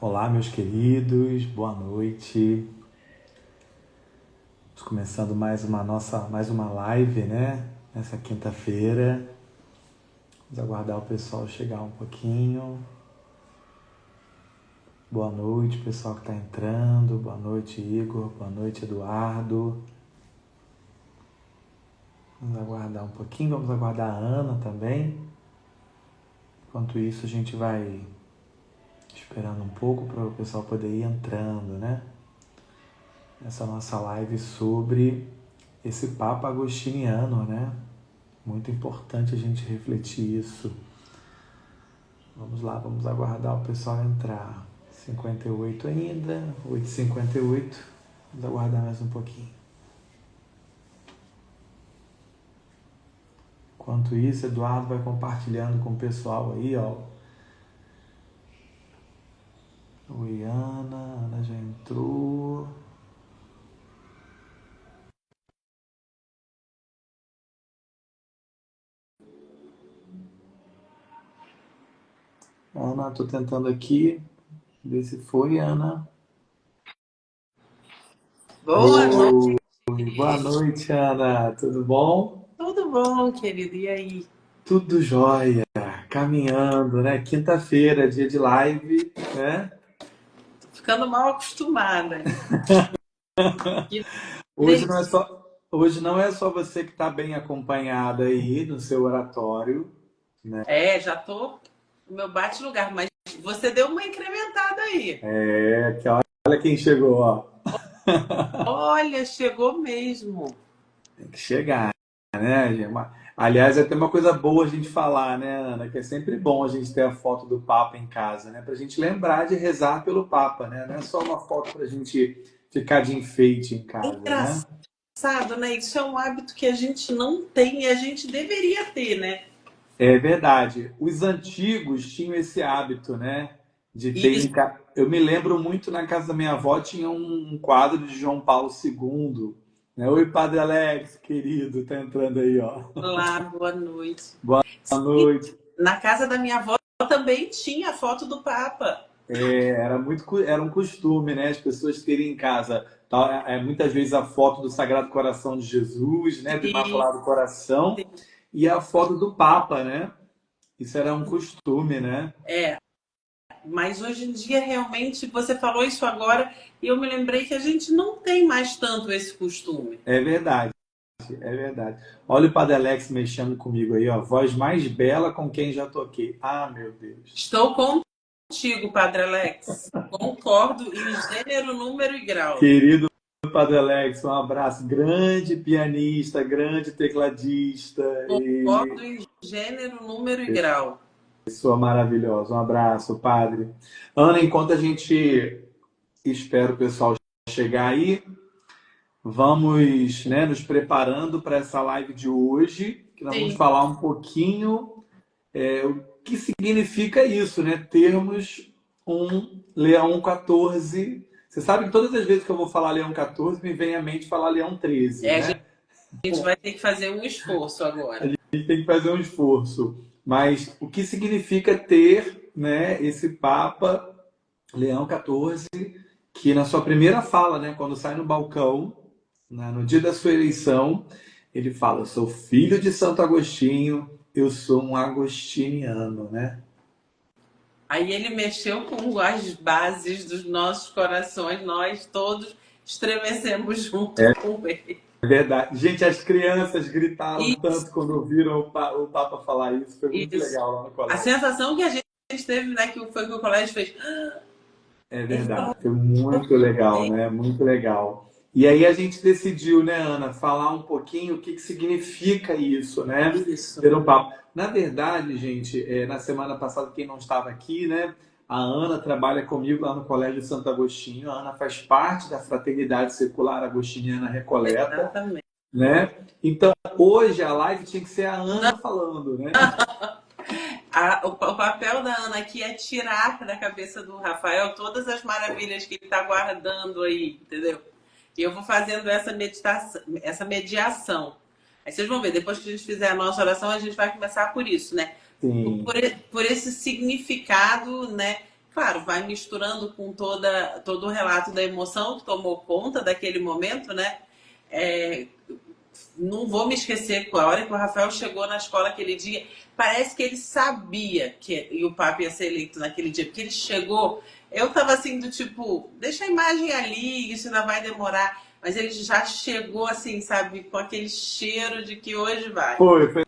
Olá, meus queridos, boa noite. Estamos começando mais uma live, né? Nessa quinta-feira. Vamos aguardar o pessoal chegar um pouquinho. Boa noite, pessoal que está entrando. Boa noite, Igor. Boa noite, Eduardo. Vamos aguardar um pouquinho. Vamos aguardar a Ana também. Enquanto isso, a gente vai esperando um pouco para o pessoal poder ir entrando, né? Essa nossa live sobre esse Papa Agostiniano, né? Muito importante a gente refletir isso. Vamos lá, vamos aguardar o pessoal entrar. 58 ainda, 8h58. Vamos aguardar mais um pouquinho. Enquanto isso, Eduardo vai compartilhando com o pessoal aí, ó. Oi, Ana. Ana já entrou. Ana, tô tentando aqui. Ver se foi, Ana. Boa noite. Oi, boa noite, Ana. Tudo bom? Tudo bom, querido? E aí? Tudo jóia. Caminhando, né? Quinta-feira, dia de live, né? Tô ficando mal acostumada. Que Hoje não é delícia. só, hoje não é só você que está bem acompanhada aí no seu oratório. Já tô no meu bate-lugar, mas você deu uma incrementada aí. É, que olha quem chegou, ó. Olha, chegou mesmo. Tem que chegar, né? Aliás, é até uma coisa boa a gente falar, né, Ana? Que é sempre bom a gente ter a foto do Papa em casa, né? Pra gente lembrar de rezar pelo Papa, né? Não é só uma foto pra gente ficar de enfeite em casa, né? Engraçado, né? Isso é um hábito que a gente não tem e a gente deveria ter, né? É verdade. Os antigos tinham esse hábito, né? De ter Isso Eu me lembro muito na casa da minha avó tinha um quadro de João Paulo II, né? Oi, Padre Alex, querido, tá entrando aí, ó. lá, boa noite. Boa noite. Na casa da minha avó também tinha a foto do Papa. Era um costume, né? As pessoas terem em casa, muitas vezes a foto do Sagrado Coração de Jesus, né? Do E, Imaculado Coração e a foto do Papa, né? Isso era um costume, né? é, Mas hoje em dia, realmente, você falou isso agora e eu me lembrei que a gente não tem mais tanto esse costume. É verdade. É verdade. Olha o Padre Alex mexendo comigo aí, ó. Voz mais bela com quem já toquei. Ah, meu Deus. Estou contigo, Padre Alex. Concordo em gênero, número e grau. Querido Padre Alex, um abraço. Grande pianista, grande tecladista e Concordo em gênero, número e grau. pessoa maravilhosa. Um abraço, Padre. Ana, enquanto a gente espera o pessoal chegar aí, vamos, né, nos preparando para essa live de hoje, que nós vamos Sim. falar um pouquinho o que significa isso, né? Termos um Leão 14. Você sabe que todas as vezes que eu vou falar Leão 14, me vem à mente falar Leão 13, A né? gente vai ter que fazer um esforço agora. A gente tem que fazer um esforço. Mas o que significa ter, né, esse Papa Leão 14, que na sua primeira fala, né, quando sai no balcão, né, no dia da sua eleição, ele fala: eu sou filho de Santo Agostinho, eu sou um agostiniano, né? Aí ele mexeu com as bases dos nossos corações, nós todos estremecemos junto com ele. É verdade. Gente, as crianças gritaram Isso, tanto quando ouviram o Papa falar isso. Foi muito isso. legal lá no A colégio. sensação que a gente teve, né, que foi que o colégio fez. É Ele verdade. falou Foi muito legal, bem. né? Muito legal. E aí a gente decidiu, né, Ana, falar um pouquinho o que significa isso, né? Isso. Ter um Papa. Na verdade, gente, na semana passada, quem não estava aqui, né? A Ana trabalha comigo lá no Colégio Santo Agostinho. A Ana faz parte da Fraternidade Secular Agostiniana Recoleta, Exatamente. né? Então, hoje a live tinha que ser a Ana falando, né? O papel da Ana aqui é tirar da cabeça do Rafael todas as maravilhas que ele está guardando aí, entendeu? E eu vou fazendo essa meditação, essa mediação. Aí vocês vão ver, depois que a gente fizer a nossa oração, a gente vai começar por isso, né? Sim, Por esse significado, né? claro, vai misturando com todo o relato da emoção que tomou conta daquele momento, né? É, não vou me esquecer com a hora que o Rafael chegou na escola aquele dia. Parece que ele sabia que o Papa ia ser eleito naquele dia, porque ele chegou. Eu tava assim, do tipo, deixa a imagem ali, isso ainda vai demorar. Mas ele já chegou assim, sabe, com aquele cheiro de que hoje vai. Foi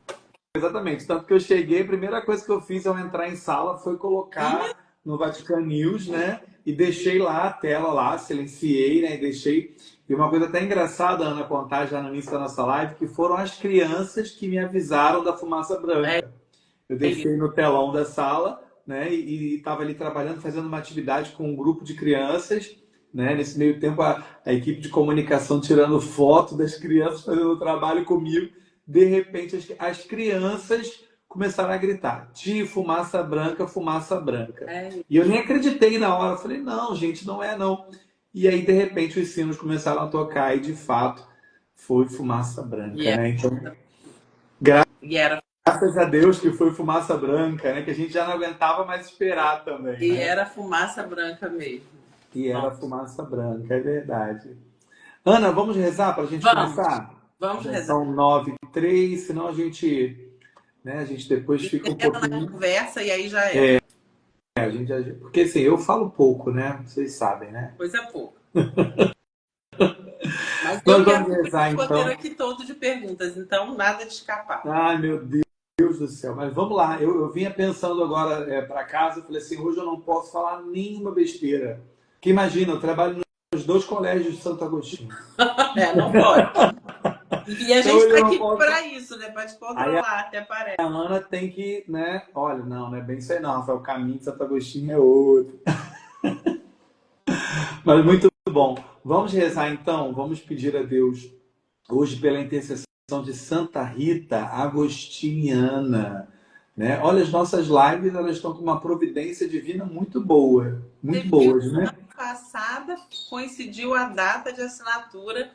exatamente. Tanto que eu cheguei, a primeira coisa que eu fiz ao entrar em sala foi E colocar no Vatican News, né? E deixei lá a tela lá, silenciei, né? E deixei. E uma coisa até engraçada, Ana, contar já no início da nossa live, que foram as crianças que me avisaram da fumaça branca. Eu deixei no telão da sala, né? E estava ali trabalhando, fazendo uma atividade com um grupo de crianças, né? Nesse meio tempo, a equipe de comunicação tirando foto das crianças fazendo o trabalho comigo. De repente, as crianças começaram a gritar: "Ti, fumaça branca, fumaça branca". é, E eu nem acreditei na hora. Eu falei: "Não, gente, não é não". E aí, de repente, os sinos começaram a tocar e, de fato, foi fumaça e branca, era, né? Então, e era, graças a Deus que foi fumaça branca, né? Que a gente já não aguentava mais esperar também, e né? era fumaça branca mesmo. E era Nossa. fumaça branca, é verdade. Ana, vamos rezar para a gente Vamos, começar? vamos Já rezar. são 9h03, senão né, a gente depois fica um Entra na pouquinho. conversa e aí já era. A gente, porque assim, eu falo pouco, né? Vocês sabem, né? Coisa pouca. Mas eu Nós quero vamos cumprir rezar o roteiro então. aqui todo de perguntas, então nada de escapar. Ai, meu Deus do céu. Mas vamos lá. Eu vinha pensando agora para casa, eu falei assim, hoje eu não posso falar nenhuma besteira. Porque imagina, eu trabalho nos dois colégios de Santo Agostinho. É, não pode. E a Então gente hoje está eu não aqui posso. para isso, né? Para te Aí controlar, até parece. a Ana tem que, né? Olha, não é bem isso aí não, Rafael. O caminho de Santo Agostinho é outro. Mas muito bom. Vamos rezar então, vamos pedir a Deus hoje pela intercessão de Santa Rita Agostiniana. Né? Olha, as nossas lives elas estão com uma providência divina muito boa, Você muito viu, boas, né? semana passada coincidiu a data de assinatura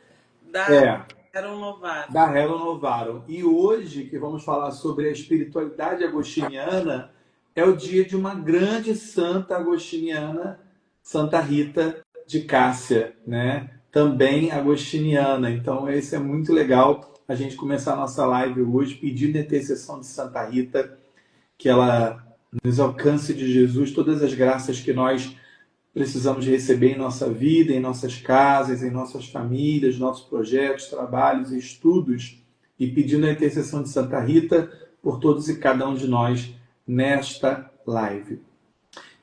da É, Eram da Novatos. Hello Novaro. E hoje, que vamos falar sobre a espiritualidade agostiniana, é o dia de uma grande santa agostiniana, Santa Rita de Cássia, né? Também agostiniana. Então, esse é muito legal a gente começar a nossa live hoje pedindo a intercessão de Santa Rita, que ela nos alcance de Jesus todas as graças que nós precisamos receber em nossa vida, em nossas casas, em nossas famílias, nossos projetos, trabalhos e estudos, e pedindo a intercessão de Santa Rita por todos e cada um de nós nesta live.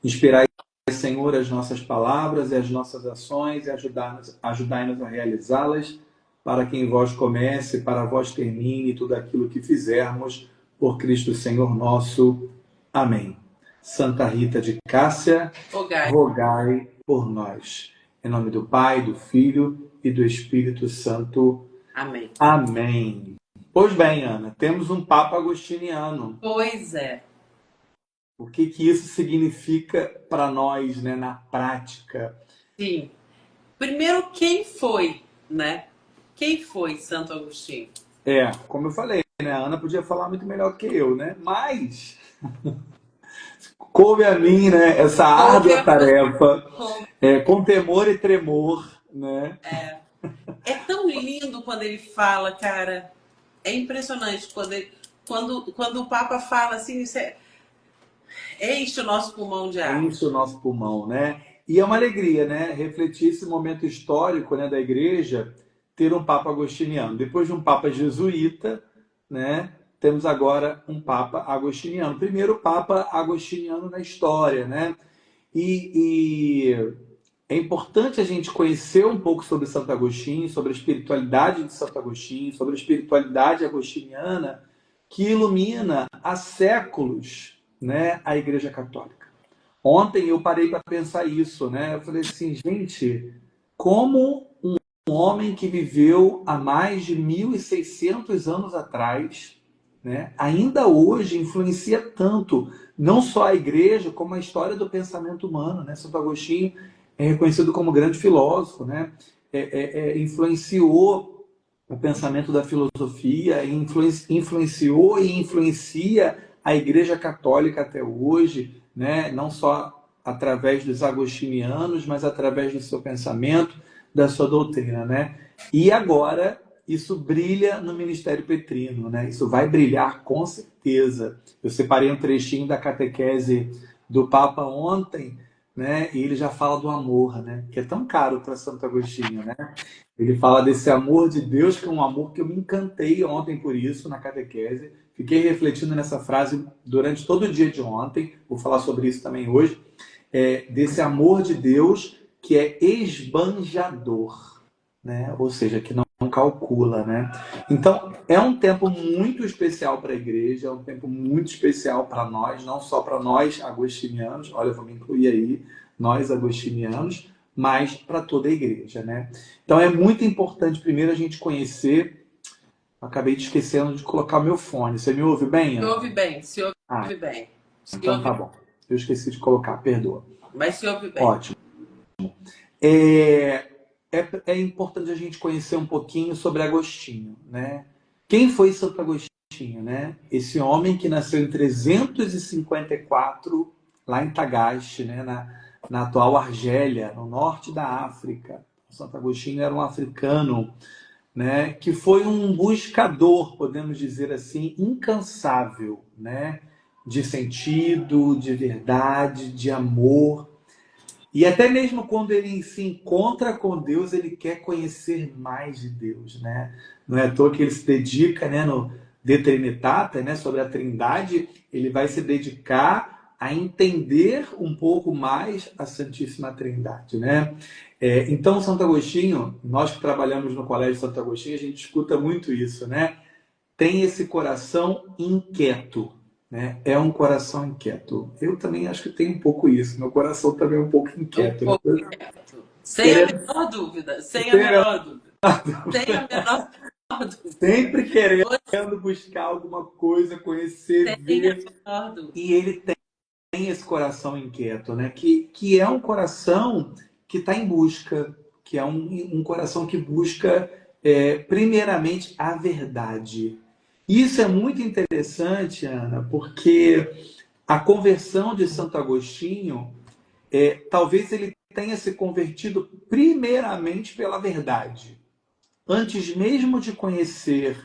Inspirai, Senhor, as nossas palavras e as nossas ações e ajudai-nos a realizá-las, para que em vós comece, para vós termine tudo aquilo que fizermos, por Cristo Senhor nosso. Amém. Santa Rita de Cássia, Rogai. rogai por nós. Em nome do Pai, do Filho e do Espírito Santo. Amém. Amém. Pois bem, Ana, temos um Papa agostiniano. Pois é. O que isso significa para nós, né, na prática? Sim. Primeiro, quem foi, né? Quem foi Santo Agostinho? Como eu falei, né, a Ana podia falar muito melhor do que eu, né? Mas coube a mim, né, essa árdua tarefa, com temor e tremor, né? É tão lindo quando ele fala, cara. É impressionante quando o Papa fala assim, enche o nosso pulmão de ar. Enche o nosso pulmão, né? E é uma alegria, né? Refletir esse momento histórico, né, da igreja, ter um Papa agostiniano. Depois de um Papa jesuíta, né, temos agora um Papa agostiniano. Primeiro Papa agostiniano na história, né? E é importante a gente conhecer um pouco sobre Santo Agostinho, sobre a espiritualidade de Santo Agostinho, sobre a espiritualidade agostiniana, que ilumina há séculos, né, a Igreja Católica. Ontem eu parei para pensar isso, né? Eu falei assim, gente, como um homem que viveu há mais de 1.600 anos atrás, né, ainda hoje influencia tanto, não só a igreja, como a história do pensamento humano, né? Santo Agostinho é reconhecido como grande filósofo, né? Influenciou o pensamento da filosofia, influenciou e influencia a Igreja Católica até hoje, né? Não só através dos agostinianos, mas através do seu pensamento, da sua doutrina, né? E agora isso brilha no ministério petrino, né? Isso vai brilhar com certeza. Eu separei um trechinho da catequese do Papa ontem, né? E ele já fala do amor, né? Que é tão caro para Santo Agostinho, né? Ele fala desse amor de Deus, que é um amor que eu me encantei ontem por isso na catequese. Fiquei refletindo nessa frase durante todo o dia de ontem. Vou falar sobre isso também hoje. Desse amor de Deus que é esbanjador, né? Ou seja, que não calcula, né? Então, é um tempo muito especial para a igreja, é um tempo muito especial para nós, não só para nós agostinianos, olha, eu vou me incluir aí, nós agostinianos, mas para toda a igreja, né? Então, é muito importante primeiro a gente conhecer. Acabei de esquecendo de colocar o meu fone. Você me ouve bem, Se Ana? ouve bem, se ouve bem. Se Então tá ouve, bom. Eu esqueci de colocar, perdoa. mas se ouve bem. Ótimo. É importante a gente conhecer um pouquinho sobre Agostinho, né? Quem foi Santo Agostinho, né? Esse homem que nasceu em 354, lá em Tagaste, né? Na atual Argélia, no norte da África. Santo Agostinho era um africano, né? Que foi um buscador, podemos dizer assim, incansável, né? De sentido, de verdade, de amor. E até mesmo quando ele se encontra com Deus, ele quer conhecer mais de Deus, né? Não é à toa que ele se dedica, né, no De Trinitate, né, sobre a Trindade, ele vai se dedicar a entender um pouco mais a Santíssima Trindade, né? Então, Santo Agostinho, nós que trabalhamos no Colégio Santo Agostinho, a gente escuta muito isso, né? Tem esse coração inquieto, né? É um coração inquieto. Eu também acho que tenho um pouco isso. Meu coração também é um pouco Um inquieto, né? pouco inquieto. Sem a menor dúvida. Sem a menor dúvida. Sem a menor dúvida. Sempre querendo buscar alguma coisa, conhecer, Sem a ver. menor dúvida. E ele tem esse coração inquieto, né? Que é um coração que está em busca, que é um coração que busca, primeiramente, a verdade. Isso é muito interessante, Ana, porque a conversão de Santo Agostinho, talvez ele tenha se convertido primeiramente pela verdade. Antes mesmo de conhecer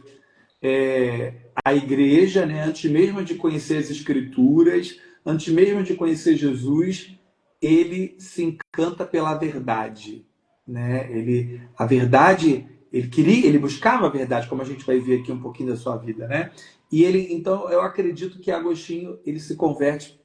a igreja, né? Antes mesmo de conhecer as escrituras, antes mesmo de conhecer Jesus, ele se encanta pela verdade, né? A verdade, ele buscava a verdade, como a gente vai ver aqui um pouquinho da sua vida, né? Então, eu acredito que Agostinho, ele se converte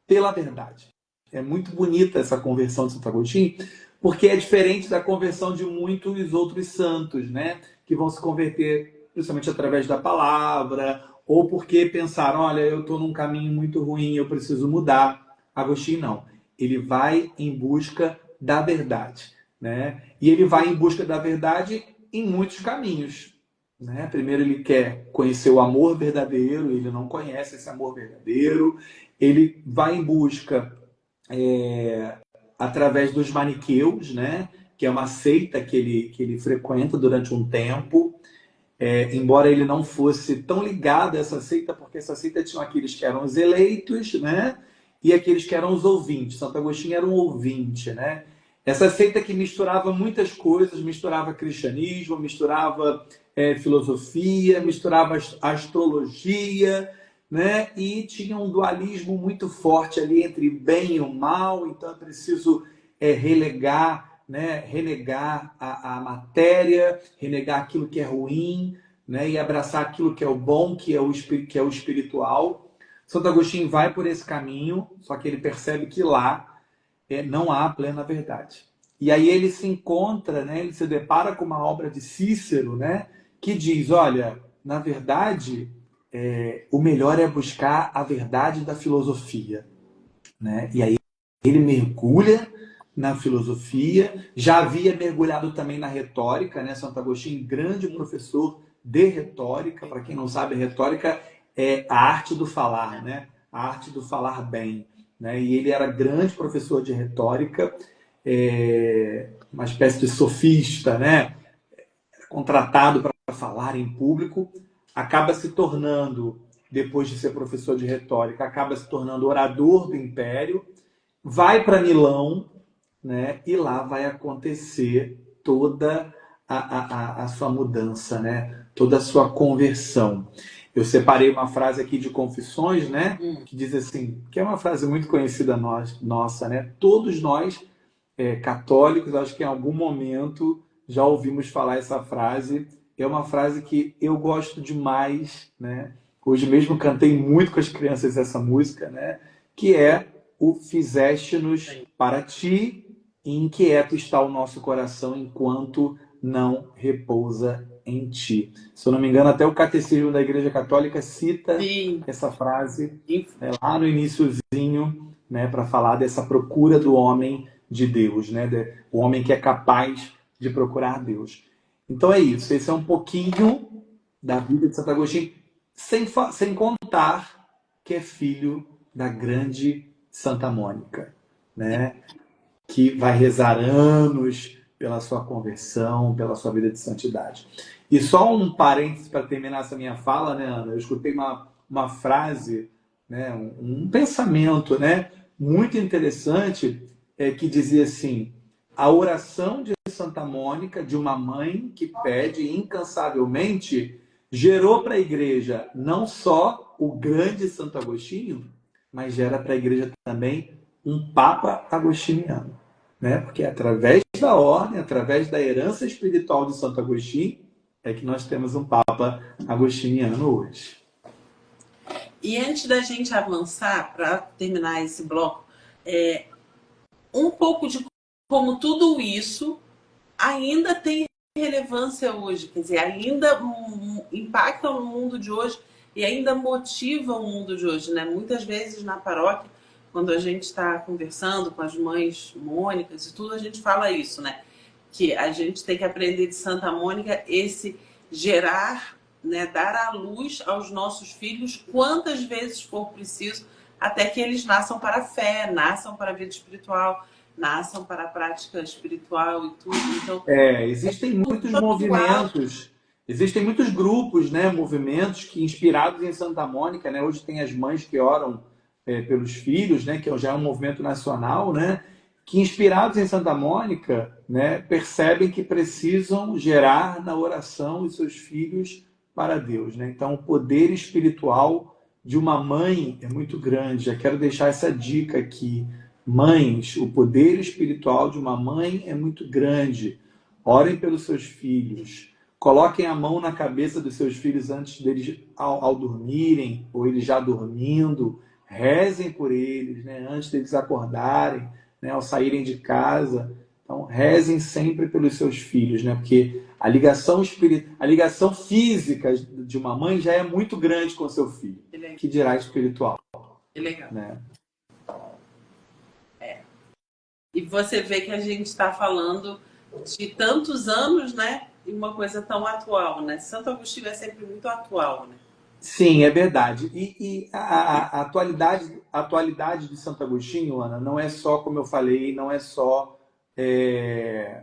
pela verdade. É muito bonita essa conversão de Santo Agostinho, porque é diferente da conversão de muitos outros santos, né? Que vão se converter principalmente através da palavra, ou porque pensaram, olha, eu estou num caminho muito ruim, eu preciso mudar. Agostinho não. Ele vai em busca da verdade, né? E ele vai em busca da verdade em muitos caminhos, né? Primeiro ele quer conhecer o amor verdadeiro, ele não conhece esse amor verdadeiro. Ele vai em busca através dos maniqueus, né? Que é uma seita que ele frequenta durante um tempo. Embora ele não fosse tão ligado a essa seita, porque essa seita tinha aqueles que eram os eleitos, né? E aqueles que eram os ouvintes. Santo Agostinho era um ouvinte, né? Essa seita que misturava muitas coisas, misturava cristianismo, misturava filosofia, misturava astrologia, né? E tinha um dualismo muito forte ali entre bem e o mal. Então é preciso renegar a matéria, renegar aquilo que é ruim, né? E abraçar aquilo que é o bom, que é o espiritual. Santo Agostinho vai por esse caminho, só que ele percebe que lá não há plena verdade. E aí ele se encontra, né? Ele se depara com uma obra de Cícero, né? Que diz, olha, na verdade, o melhor é buscar a verdade da filosofia, né? E aí ele mergulha na filosofia, já havia mergulhado também na retórica, né? Santo Agostinho, grande professor de retórica. Para quem não sabe, retórica é a arte do falar, né? A arte do falar bem, né? E ele era grande professor de retórica, uma espécie de sofista, né? Contratado para falar em público, acaba se tornando, depois de ser professor de retórica, acaba se tornando orador do império, vai para Milão, né? E lá vai acontecer toda a sua mudança, né? Toda a sua conversão. Eu separei uma frase aqui de Confissões, né? Que diz assim, que é uma frase muito conhecida nossa, né? Todos nós, católicos, acho que em algum momento já ouvimos falar essa frase. É uma frase que eu gosto demais, né? Hoje mesmo cantei muito com as crianças essa música, né? Que é o fizeste-nos para ti, e inquieto está o nosso coração enquanto não repousa em ti. Se eu não me engano, até o Catecismo da Igreja Católica cita Sim. essa frase lá no iniciozinho, né, para falar dessa procura do homem de Deus, né, o homem que é capaz de procurar Deus. Então é isso, esse é um pouquinho da vida de Santo Agostinho, sem contar que é filho da grande Santa Mônica, né, que vai rezar anos pela sua conversão, pela sua vida de santidade. E só um parênteses para terminar essa minha fala, né, Ana? Eu escutei uma frase, né, um pensamento, né, muito interessante, que dizia assim: a oração de Santa Mônica, de uma mãe que pede incansavelmente, gerou para a igreja não só o grande Santo Agostinho, mas gera para a igreja também um Papa agostiniano, né? Porque através da ordem, através da herança espiritual de Santo Agostinho, é que nós temos um Papa agostiniano hoje. E antes da gente avançar, para terminar esse bloco, um pouco de como tudo isso ainda tem relevância hoje, quer dizer, ainda impacta o mundo de hoje e ainda motiva o mundo de hoje, né? Muitas vezes na paróquia, quando a gente está conversando com as mães mônicas e tudo, a gente fala isso, né? Que a gente tem que aprender de Santa Mônica esse gerar, né, dar à luz aos nossos filhos quantas vezes for preciso, até que eles nasçam para a fé, nasçam para a vida espiritual, nasçam para a prática espiritual e tudo. Então, existem muitos movimentos, existem muitos grupos, né, movimentos que inspirados em Santa Mônica, né? Hoje tem as mães que oram pelos filhos, né, que já é um movimento nacional, né, que inspirados em Santa Mônica, né, percebem que precisam gerar na oração os seus filhos para Deus, né? Então, o poder espiritual de uma mãe é muito grande. Já quero deixar essa dica aqui. Mães, o poder espiritual de uma mãe é muito grande. Orem pelos seus filhos. Coloquem a mão na cabeça dos seus filhos antes deles ao dormirem, ou eles já dormindo. Rezem por eles, né, antes deles acordarem, né, ao saírem de casa. Então, rezem sempre pelos seus filhos, né, porque a ligação física de uma mãe já é muito grande com o seu filho. Que dirá espiritual. Que legal. Né? E você vê que a gente está falando de tantos anos, né? E uma coisa tão atual, né? Santo Agostinho é sempre muito atual, né? Sim, é verdade. E a atualidade de Santo Agostinho, Ana, não é só, como eu falei, não é só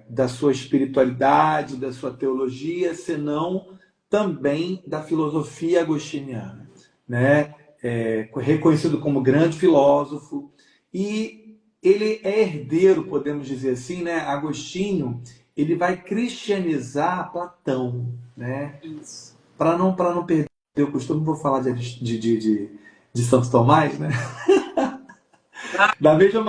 da sua espiritualidade, da sua teologia, senão também da filosofia agostiniana, né? Reconhecido como grande filósofo, e ele é herdeiro, podemos dizer assim, né? Agostinho, ele vai cristianizar Platão, né? Isso. Para não perder o costume, vou falar de Santo Tomás, né? Da mesma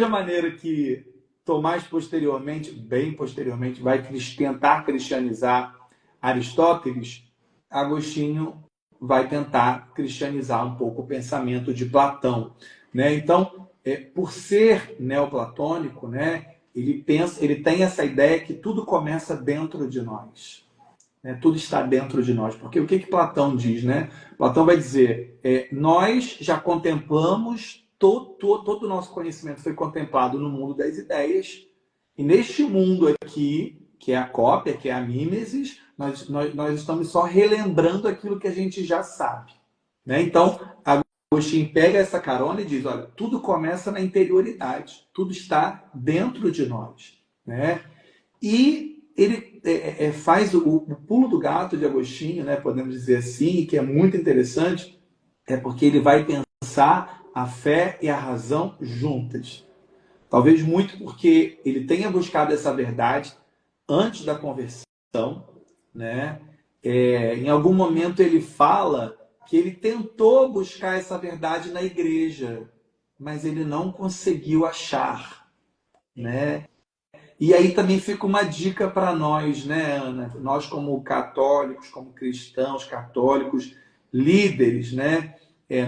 maneira que Tomás bem posteriormente, vai tentar cristianizar Aristóteles, Agostinho vai tentar cristianizar um pouco o pensamento de Platão, né? Então, por ser neoplatônico, né, ele tem essa ideia que tudo começa dentro de nós. Né? Tudo está dentro de nós. Porque o que Platão diz? Né? Platão vai dizer, nós já contemplamos, todo o nosso conhecimento foi contemplado no mundo das ideias, e neste mundo aqui, que é a cópia, que é a mímesis, nós estamos só relembrando aquilo que a gente já sabe. Né? Então, Agostinho pega essa carona e diz, olha, tudo começa na interioridade, tudo está dentro de nós. Né? E ele faz o pulo do gato de Agostinho, né, podemos dizer assim, que é muito interessante, porque ele vai pensar a fé e a razão juntas. Talvez muito porque ele tenha buscado essa verdade antes da conversão, né? Em algum momento ele fala que ele tentou buscar essa verdade na igreja, mas ele não conseguiu achar, né? E aí também fica uma dica para nós, né, Ana? Nós como católicos, como cristãos católicos, líderes, né?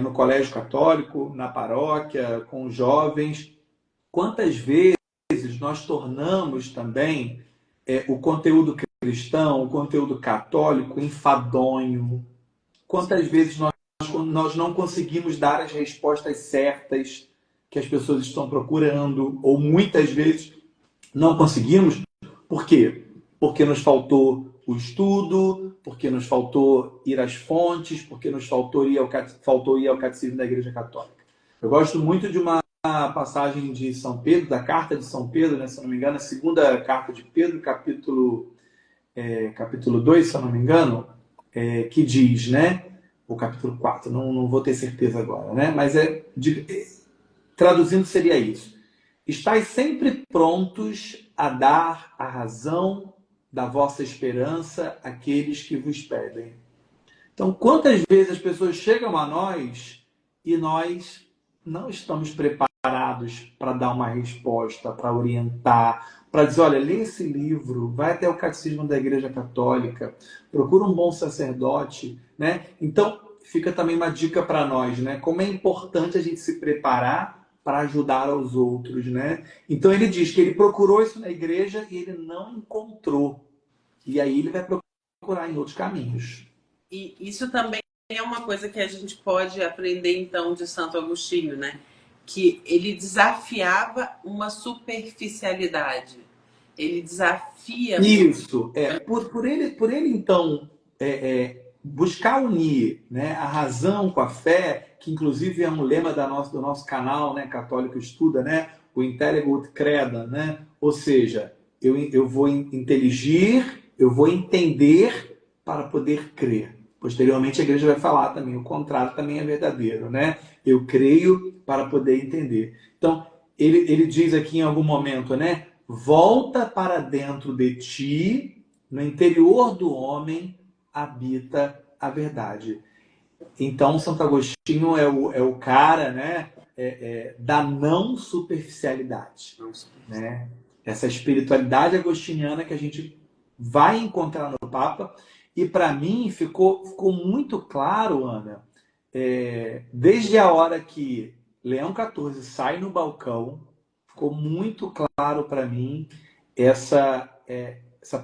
No colégio católico, na paróquia, com jovens, quantas vezes nós tornamos também o conteúdo cristão, o conteúdo católico enfadonho? Quantas vezes nós não conseguimos dar as respostas certas que as pessoas estão procurando, ou muitas vezes não conseguimos? Por quê? Porque nos faltou o estudo, porque nos faltou ir às fontes, porque nos faltou ir ao catecismo da Igreja Católica. Eu gosto muito de uma passagem de São Pedro, da carta de São Pedro, né, se eu não me engano, a segunda carta de Pedro, capítulo 2, se eu não me engano, que diz, né, o capítulo 4, não vou ter certeza agora, né, mas traduzindo seria isso: estais sempre prontos a dar a razão da vossa esperança àqueles que vos pedem. Então, quantas vezes as pessoas chegam a nós e nós não estamos preparados para dar uma resposta, para orientar, para dizer, olha, lê esse livro, vai até o catecismo da Igreja Católica, procura um bom sacerdote, né? Então, fica também uma dica para nós, né? Como é importante a gente se preparar para ajudar aos outros, né? Então ele diz que ele procurou isso na igreja e ele não encontrou. E aí ele vai procurar em outros caminhos. E isso também é uma coisa que a gente pode aprender então de Santo Agostinho, né? Que ele desafiava uma superficialidade. Ele desafia isso. Por ele então buscar unir, né, a razão com a fé, que inclusive é um lema do nosso canal, né, Católico Estuda, né, o Intelligo ut Credam, né? Ou seja, eu vou inteligir, eu vou entender para poder crer. Posteriormente a igreja vai falar também, o contrário também é verdadeiro, né? Eu creio para poder entender. Então, ele diz aqui em algum momento, né? Volta para dentro de ti, no interior do homem habita a verdade. Então, Santo Agostinho é o cara, né, da não superficialidade, né? Essa espiritualidade agostiniana que a gente vai encontrar no Papa. E para mim ficou muito claro, Ana, desde a hora que Leão XIV sai no balcão, ficou muito claro para mim essa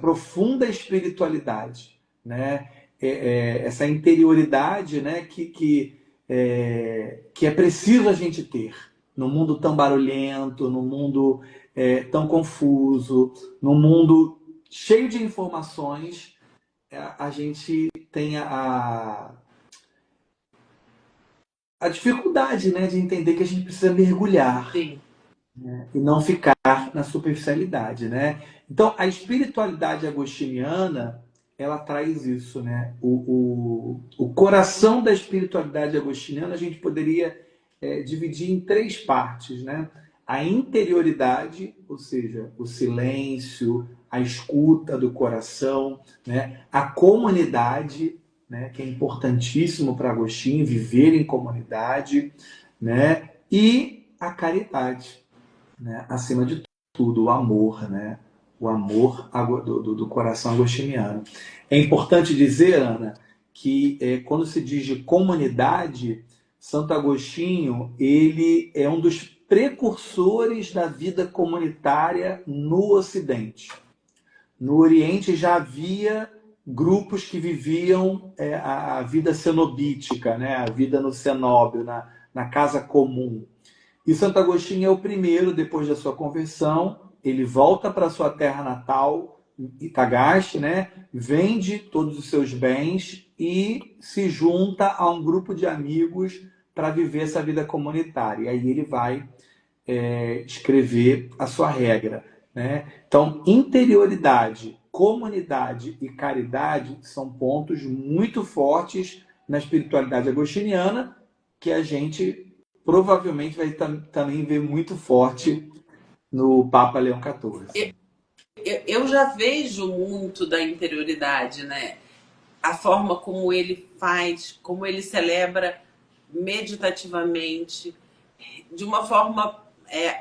profunda espiritualidade, né? Essa interioridade, né? que é preciso a gente ter num mundo tão barulhento, num mundo tão confuso, num mundo cheio de informações. A gente tem a dificuldade, né, de entender que a gente precisa mergulhar. Sim. Né, e não ficar na superficialidade, né? Então, a espiritualidade agostiniana, ela traz isso, né? O coração da espiritualidade agostiniana a gente poderia dividir em 3 partes, né? A interioridade, ou seja, o silêncio, a escuta do coração, né? A comunidade, né? Que é importantíssimo para Agostinho, viver em comunidade, né? E a caridade, né? Acima de tudo, o amor, né? O amor do coração agostiniano. É importante dizer, Ana, que quando se diz de comunidade, Santo Agostinho ele é um dos precursores da vida comunitária no Ocidente. No Oriente já havia grupos que viviam a vida cenobítica, né? A vida no cenóbio, na casa comum. E Santo Agostinho é o primeiro, depois da sua conversão, ele volta para sua terra natal, Itagaste, né? Vende todos os seus bens e se junta a um grupo de amigos para viver essa vida comunitária. E aí ele vai escrever a sua regra, né? Então, interioridade, comunidade e caridade são pontos muito fortes na espiritualidade agostiniana que a gente provavelmente vai também ver muito forte no Papa Leão XIV. Eu já vejo muito da interioridade, né? A forma como ele faz, como ele celebra meditativamente, de uma forma,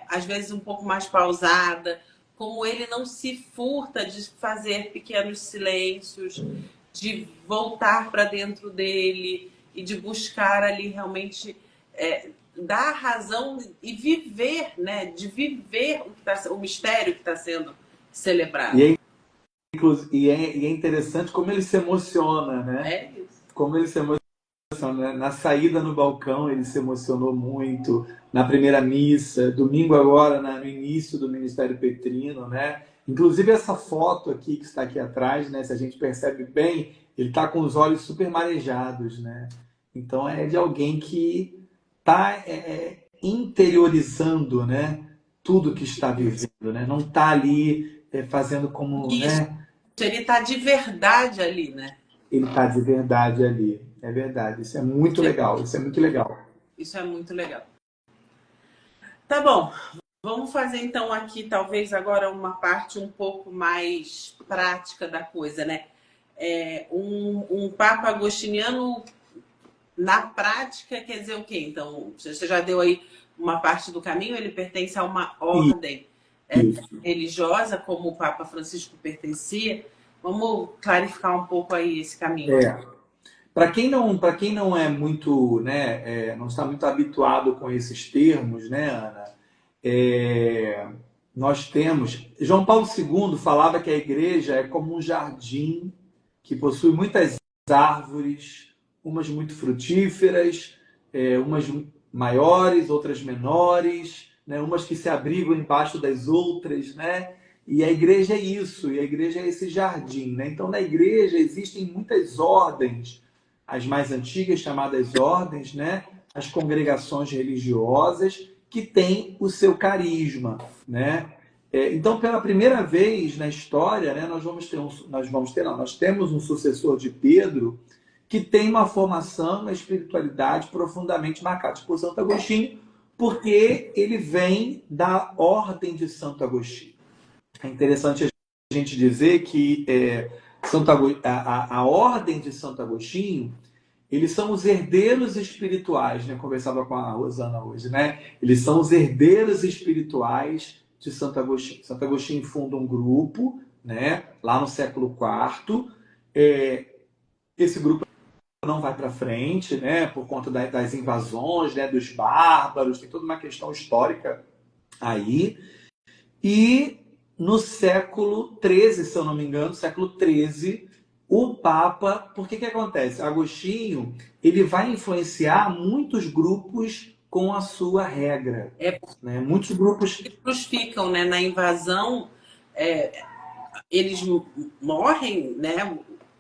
às vezes, um pouco mais pausada, como ele não se furta de fazer pequenos silêncios, de voltar para dentro dele e de buscar ali realmente dar razão e viver, né? De viver o mistério que está sendo celebrado. E é interessante como ele se emociona, né? É isso. Como ele se emociona. Na saída no balcão ele se emocionou muito, na primeira missa, domingo agora no início do Ministério Petrino, né? Inclusive essa foto aqui que está aqui atrás, né? Se a gente percebe bem, ele está com os olhos super marejados, né? Então é de alguém que está interiorizando, né? Tudo que está vivendo, né? Não está ali fazendo como, Isso. né? Ele está de verdade ali, né? Ele está de verdade ali. É verdade. Isso é muito legal. Isso é muito legal. Isso é muito legal. Tá bom. Vamos fazer então aqui, talvez agora, uma parte um pouco mais prática da coisa, né? Um Papa Agostiniano, na prática, quer dizer o quê? Então, você já deu aí uma parte do caminho, ele pertence a uma ordem religiosa, como o Papa Francisco pertencia. Vamos clarificar um pouco aí esse caminho. Para quem não é muito, né, não está muito habituado com esses termos, né, Ana? Nós temos. João Paulo II falava que a igreja é como um jardim que possui muitas árvores, umas muito frutíferas, umas maiores, outras menores, né, umas que se abrigam embaixo das outras, né? E a igreja é isso, e a igreja é esse jardim, né? Então, na igreja existem muitas ordens, as mais antigas chamadas ordens, né? As congregações religiosas que têm o seu carisma, né? Então, pela primeira vez na história, né, nós temos um sucessor de Pedro que tem uma formação, uma espiritualidade profundamente marcada por Santo Agostinho, porque ele vem da ordem de Santo Agostinho. É interessante a gente dizer que a ordem de Santo Agostinho, eles são os herdeiros espirituais, né? Eu conversava com a Rosana hoje, né? Eles são os herdeiros espirituais de Santo Agostinho. Santo Agostinho funda um grupo, né? Lá no século IV. Esse grupo não vai para frente, né? Por conta das invasões, né? Dos bárbaros, tem toda uma questão histórica aí. E no século XIII, se eu não me engano, século XIII, o Papa... Por que acontece? Agostinho, ele vai influenciar muitos grupos com a sua regra. Né? Muitos grupos... Eles ficam, né, na invasão, eles morrem, né?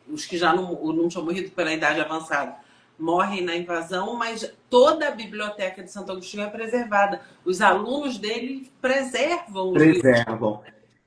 Os que já não tinham morrido pela idade avançada, morrem na invasão, mas toda a biblioteca de Santo Agostinho é preservada. Os alunos dele preservam os livros.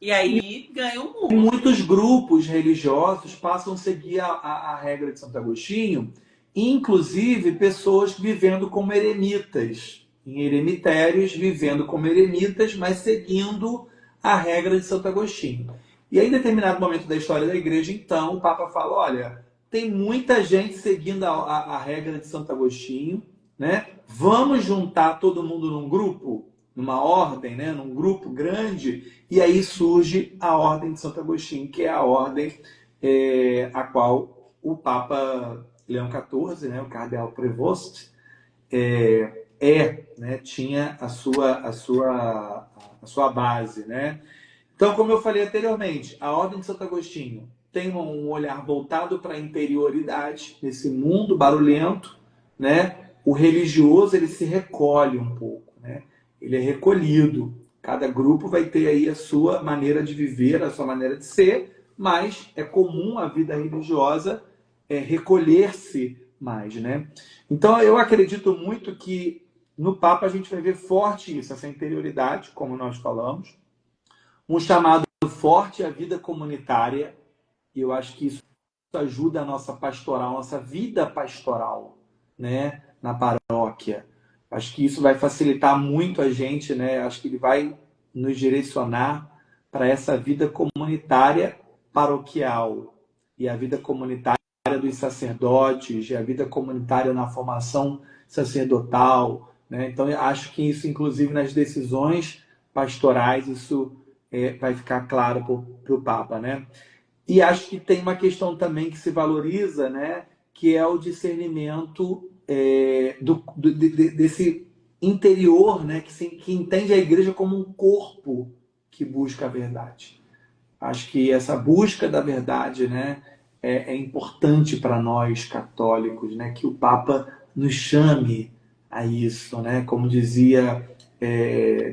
E aí ganham o mundo. Muitos grupos religiosos passam a seguir a regra de Santo Agostinho, inclusive pessoas vivendo como eremitas, em eremitérios, vivendo como eremitas, mas seguindo a regra de Santo Agostinho. E aí, em determinado momento da história da igreja, então, o Papa fala, olha, tem muita gente seguindo a regra de Santo Agostinho, né? Vamos juntar todo mundo num grupo, numa ordem, né? Num grupo grande, e aí surge a Ordem de Santo Agostinho, que é a ordem a qual o Papa Leão XIV, né? O Cardeal Prevost, né? Tinha a sua base, né? Então, como eu falei anteriormente, a Ordem de Santo Agostinho tem um olhar voltado para a interioridade, nesse mundo barulhento, né? O religioso, ele se recolhe um pouco, né? Ele é recolhido. Cada grupo vai ter aí a sua maneira de viver, a sua maneira de ser, mas é comum a vida religiosa recolher-se mais, né? Então, eu acredito muito que no Papa a gente vai ver forte isso, essa interioridade, como nós falamos, um chamado forte à vida comunitária, e eu acho que isso ajuda a nossa pastoral, nossa vida pastoral, né, na paróquia. Acho que isso vai facilitar muito a gente, né? Acho que ele vai nos direcionar para essa vida comunitária paroquial e a vida comunitária dos sacerdotes e a vida comunitária na formação sacerdotal, né? Então, eu acho que isso, inclusive, nas decisões pastorais, isso vai ficar claro para o Papa, né? E acho que tem uma questão também que se valoriza, né? Que é o discernimento desse interior, né? Que entende a igreja como um corpo que busca a verdade. Acho que essa busca da verdade, né, é importante para nós católicos, né? Que o Papa nos chame a isso, né? Como dizia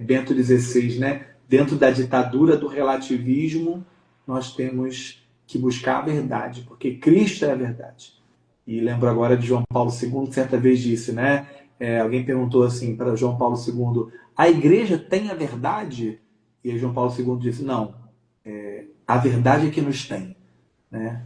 Bento XVI, né? Dentro da ditadura do relativismo, nós temos que buscar a verdade, porque Cristo é a verdade. E lembro agora de João Paulo II, que certa vez disse, né? Alguém perguntou assim para João Paulo II: a igreja tem a verdade? E aí João Paulo II disse: não, a verdade é que nos tem, né?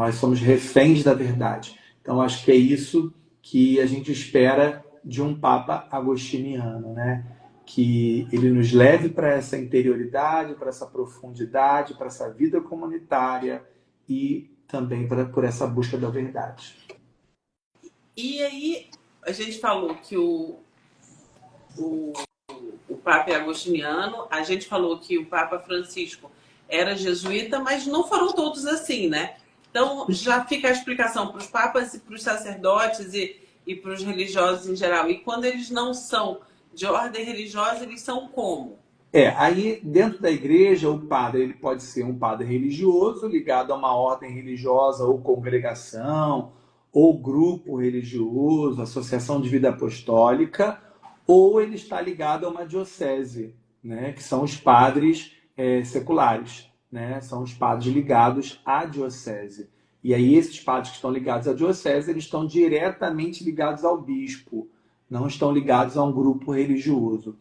Nós somos reféns da verdade. Então acho que é isso que a gente espera de um Papa agostiniano, né? Que ele nos leve para essa interioridade, para essa profundidade, para essa vida comunitária e também por essa busca da verdade. E aí, a gente falou que o Papa é agostiniano, a gente falou que o Papa Francisco era jesuíta, mas não foram todos assim, né? Então, já fica a explicação para os papas e para os sacerdotes e para os religiosos em geral. E quando eles não são de ordem religiosa, eles são como? Aí dentro da igreja, o padre ele pode ser um padre religioso ligado a uma ordem religiosa ou congregação, ou grupo religioso, associação de vida apostólica, ou ele está ligado a uma diocese, né, que são os padres seculares, né, são os padres ligados à diocese. E aí esses padres que estão ligados à diocese, eles estão diretamente ligados ao bispo, não estão ligados a um grupo religioso.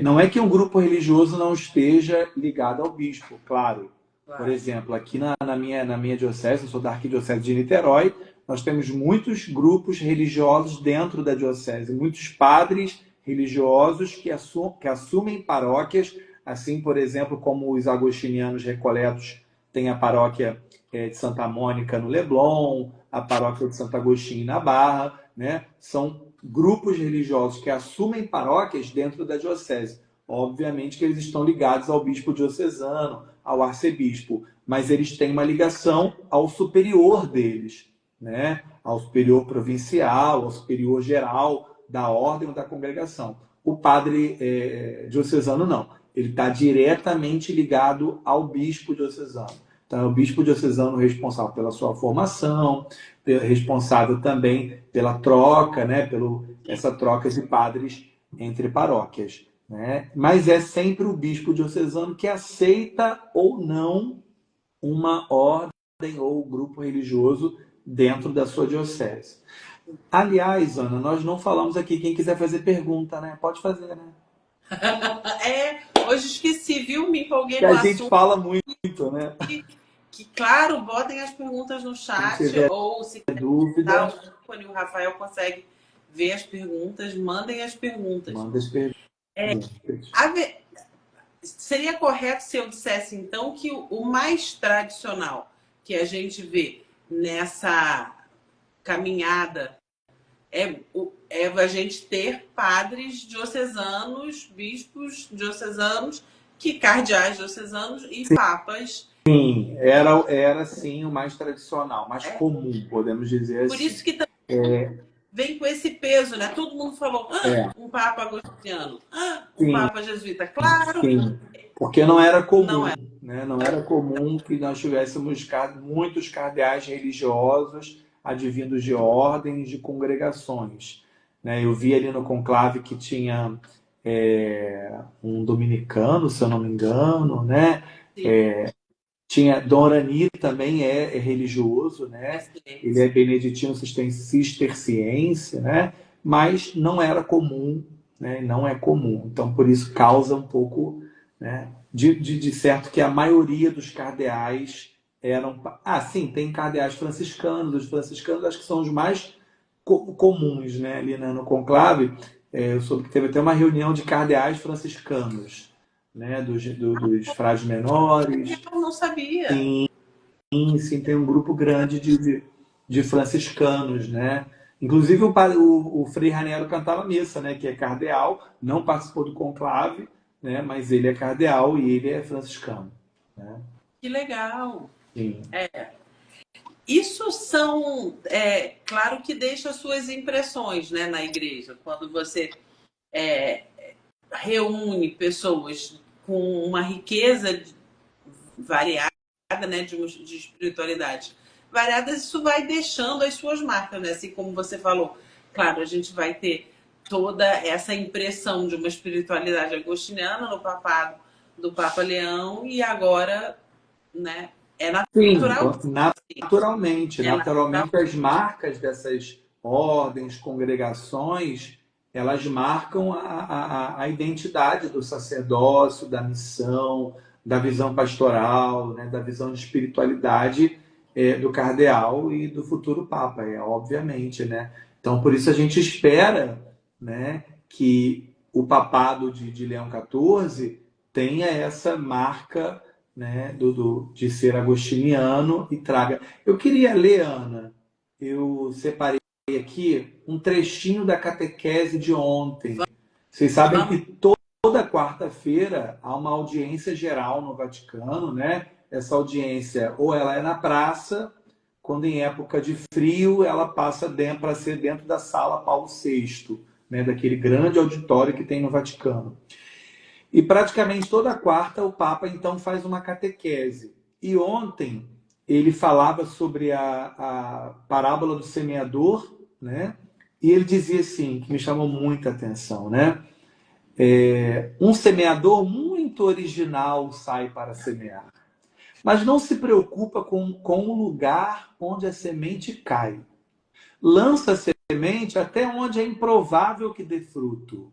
Não é que um grupo religioso não esteja ligado ao bispo, claro. Por exemplo, aqui na minha diocese, eu sou da Arquidiocese de Niterói, nós temos muitos grupos religiosos dentro da diocese, muitos padres religiosos que assumem paróquias, assim, por exemplo, como os agostinianos recoletos têm a paróquia de Santa Mônica no Leblon, a paróquia de Santo Agostinho na Barra, né? São grupos religiosos que assumem paróquias dentro da diocese. Obviamente que eles estão ligados ao bispo diocesano, ao arcebispo, mas eles têm uma ligação ao superior deles, né? Ao superior provincial, ao superior geral da ordem ou da congregação. O padre diocesano não. Ele está diretamente ligado ao bispo diocesano. Então, é o bispo diocesano responsável pela sua formação, responsável também pela troca, né? Essa troca de padres entre paróquias, né? Mas é sempre o bispo diocesano que aceita ou não uma ordem ou grupo religioso dentro da sua diocese. Aliás, Ana, nós não falamos aqui. Quem quiser fazer pergunta, né? Pode fazer, né? Hoje esqueci, viu? Me empolguei Que no a gente assunto. fala muito, né? Que, claro, botem as perguntas no chat, Se tiver ou se dúvida, o Rafael consegue ver as perguntas, mandem as perguntas. manda as perguntas. Seria correto se eu dissesse, então, que o mais tradicional que a gente vê nessa caminhada é a gente ter padres diocesanos, bispos diocesanos, cardeais diocesanos e papas. Sim, era sim o mais tradicional, mais comum, podemos dizer assim. Por isso que vem com esse peso, né? Todo mundo falou, um papa agostiniano, um papa jesuíta. Claro. Sim, porque não era comum, né? Não era comum que nós tivéssemos muitos cardeais religiosos advindos de ordens, de congregações, né? Eu vi ali no conclave que tinha um dominicano, se eu não me engano, né? Tinha Dom Orani também é religioso, né? Ele é beneditino cisterciense, né? Mas não era comum, né? Não é comum. Então, por isso causa um pouco, né? De certo que a maioria dos cardeais eram... sim, tem cardeais franciscanos. Os franciscanos acho que são os mais comuns, né? Ali no conclave, eu soube que teve até uma reunião de cardeais franciscanos, né? Dos frades menores. Eu não sabia. Sim, tem um grupo grande de franciscanos, né? Inclusive o Frei Raniero cantava missa, né? Que é cardeal, não participou do conclave, né? Mas ele é cardeal e ele é franciscano, né? Que legal. Sim. Isso são, claro que deixa suas impressões, né, na igreja, quando você reúne pessoas com uma riqueza variada, né, de espiritualidade variada, isso vai deixando as suas marcas, né? Assim como você falou. Claro, a gente vai ter toda essa impressão de uma espiritualidade agostiniana no papado do Papa Leão e agora, né, é natural. Sim, naturalmente. Naturalmente, as marcas dessas ordens, congregações, elas marcam a identidade do sacerdócio, da missão, da visão pastoral, né, da visão de espiritualidade do cardeal e do futuro Papa, obviamente, né? Então, por isso a gente espera, né, que o papado de Leão XIV tenha essa marca, né, de ser agostiniano e traga. Eu queria ler, Ana, eu separei aqui um trechinho da catequese de ontem. Vocês sabem que toda quarta-feira há uma audiência geral no Vaticano, né? Essa audiência, ou ela é na praça, quando em época de frio, ela passa para ser dentro da sala Paulo VI, né? Daquele grande auditório que tem no Vaticano. E praticamente toda quarta o Papa então faz uma catequese. E ontem ele falava sobre a parábola do semeador, né? E ele dizia assim, que me chamou muita atenção, né? Um semeador muito original sai para semear, mas não se preocupa com o lugar onde a semente cai. Lança a semente até onde é improvável que dê fruto.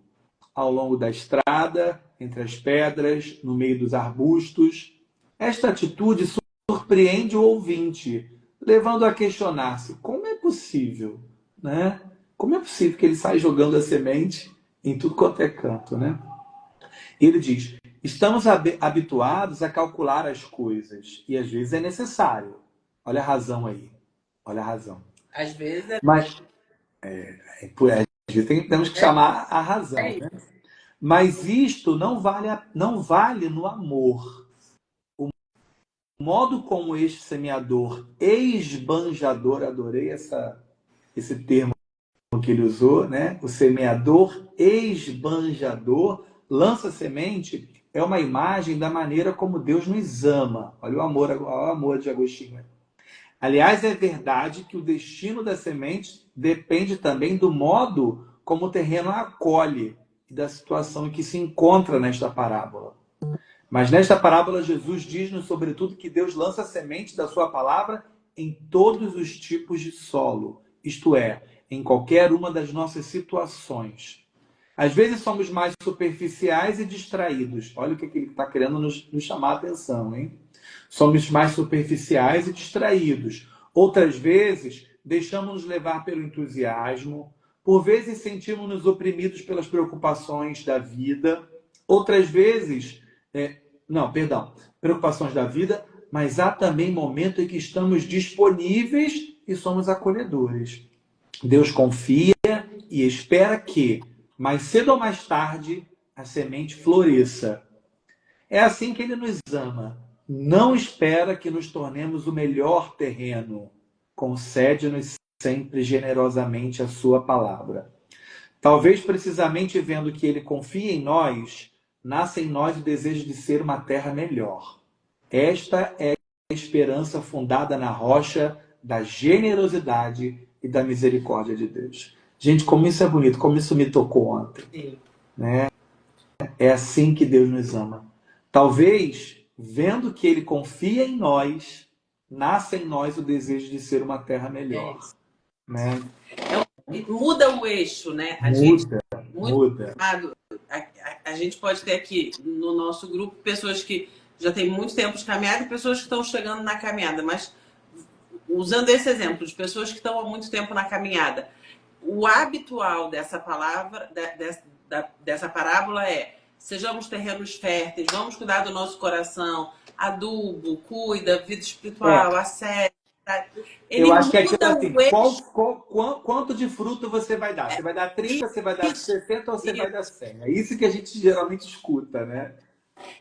Ao longo da estrada, entre as pedras, no meio dos arbustos. Esta atitude surpreende o ouvinte, levando a questionar-se como é possível, né? Como é possível que ele saia jogando a semente em tudo quanto é canto, né? Ele diz, estamos habituados a calcular as coisas, e às vezes é necessário. Olha a razão aí, olha a razão. Às vezes Mas, às vezes temos que chamar a razão, né? Mas isto não vale no amor. O modo como este semeador esbanjador, adorei esse termo que ele usou, né? O semeador esbanjador lança semente, é uma imagem da maneira como Deus nos ama. Olha o amor de Agostinho. Aliás, é verdade que o destino da semente depende também do modo como o terreno a acolhe e da situação em que se encontra nesta parábola. Mas nesta parábola, Jesus diz-nos, sobretudo, que Deus lança a semente da sua palavra em todos os tipos de solo, isto é, em qualquer uma das nossas situações. Às vezes somos mais superficiais e distraídos. Olha o que ele está querendo nos chamar a atenção, hein? Somos mais superficiais e distraídos. Outras vezes, deixamos-nos levar pelo entusiasmo. Por vezes, sentimos-nos oprimidos pelas preocupações da vida. Outras vezes, preocupações da vida, mas há também momentos em que estamos disponíveis e somos acolhedores. Deus confia e espera que, mais cedo ou mais tarde, a semente floresça. É assim que ele nos ama. Não espera que nos tornemos o melhor terreno. Concede-nos sempre generosamente a sua palavra. Talvez precisamente vendo que ele confia em nós, nasce em nós o desejo de ser uma terra melhor. Esta é a esperança fundada na rocha da generosidade e da misericórdia de Deus. Gente, como isso é bonito, como isso me tocou ontem. Né? É assim que Deus nos ama. Talvez, vendo que ele confia em nós, nasce em nós o desejo de ser uma terra melhor. Né? Muda o eixo, né? Muda. A gente pode ter aqui no nosso grupo pessoas que já têm muito tempo de caminhada e pessoas que estão chegando na caminhada, mas usando esse exemplo de pessoas que estão há muito tempo na caminhada, o habitual dessa palavra, dessa parábola é: sejamos terrenos férteis, vamos cuidar do nosso coração, adubo, cuida, vida espiritual, assédio. Ele Eu acho que é tipo muda assim, o eixo. quanto de fruto você vai dar? Você vai dar 30, você vai dar Isso, 60 ou você vai isso. dar 100? É isso que a gente geralmente escuta, né?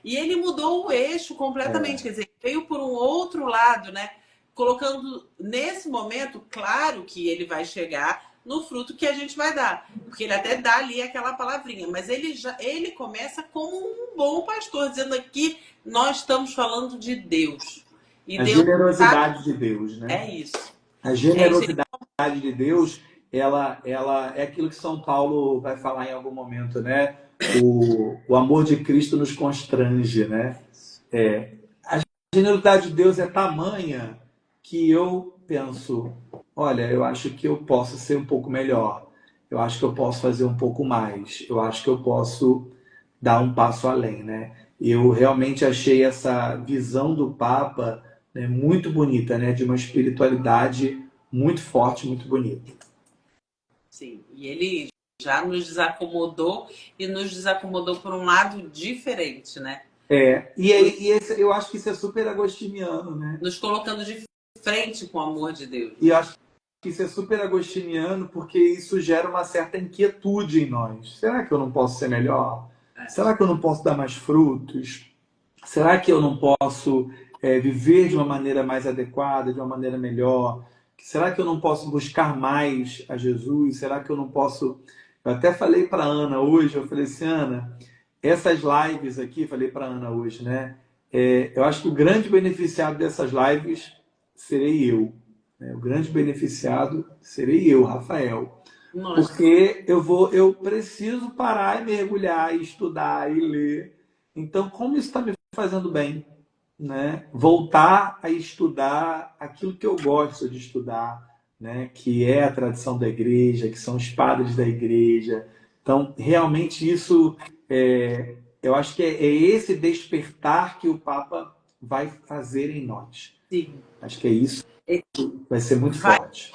E ele mudou o eixo completamente, É. quer dizer, veio por um outro lado, né? Colocando nesse momento, claro que ele vai chegar no fruto que a gente vai dar, porque ele até dá ali aquela palavrinha, mas ele começa como um bom pastor, dizendo aqui: nós estamos falando de Deus. E A Deus sabe, generosidade de Deus, né? é isso. A É isso. generosidade de Deus, ela é aquilo que São Paulo vai falar em algum momento, né? O amor de Cristo nos constrange, né? A generosidade de Deus é tamanha que eu penso, olha, eu acho que eu posso ser um pouco melhor. Eu acho que eu posso fazer um pouco mais. Eu acho que eu posso dar um passo além, né? Eu realmente achei essa visão do Papa, né, muito bonita, né? De uma espiritualidade muito forte, muito bonita. Sim, e ele já nos desacomodou e nos desacomodou por um lado diferente, né? Eu acho que isso é super agostiniano, né? Nos colocando de frente com o amor de Deus. E eu acho que isso é super agostiniano porque isso gera uma certa inquietude em nós. Será que eu não posso ser melhor? Será que eu não posso dar mais frutos? Será que eu não posso viver de uma maneira mais adequada, de uma maneira melhor? Será que eu não posso buscar mais a Jesus? Será que eu não posso... Eu até falei para Ana hoje, eu falei assim, Ana, essas lives aqui, falei para Ana hoje, né? Eu acho que o grande beneficiado dessas lives serei eu. Né? O grande beneficiado serei eu, Rafael. Nós, Porque eu preciso parar e mergulhar, e estudar e ler. Então, como isso está me fazendo bem, né? Voltar a estudar aquilo que eu gosto de estudar, né? Que é a tradição da igreja, que são os padres da igreja. Então, realmente isso, eu acho que é esse despertar que o Papa vai fazer em nós. sim, Acho que é isso que vai ser muito vai forte.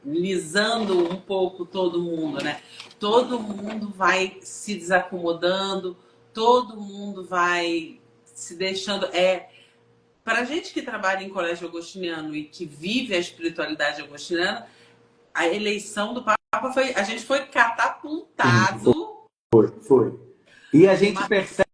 agostinizando um pouco todo mundo, né? Todo mundo vai se desacomodando, todo mundo vai se deixando. Para gente que trabalha em colégio agostiniano e que vive a espiritualidade agostiniana, a eleição do Papa foi. A gente foi Sim, catapultado. foi. E a gente Uma... percebe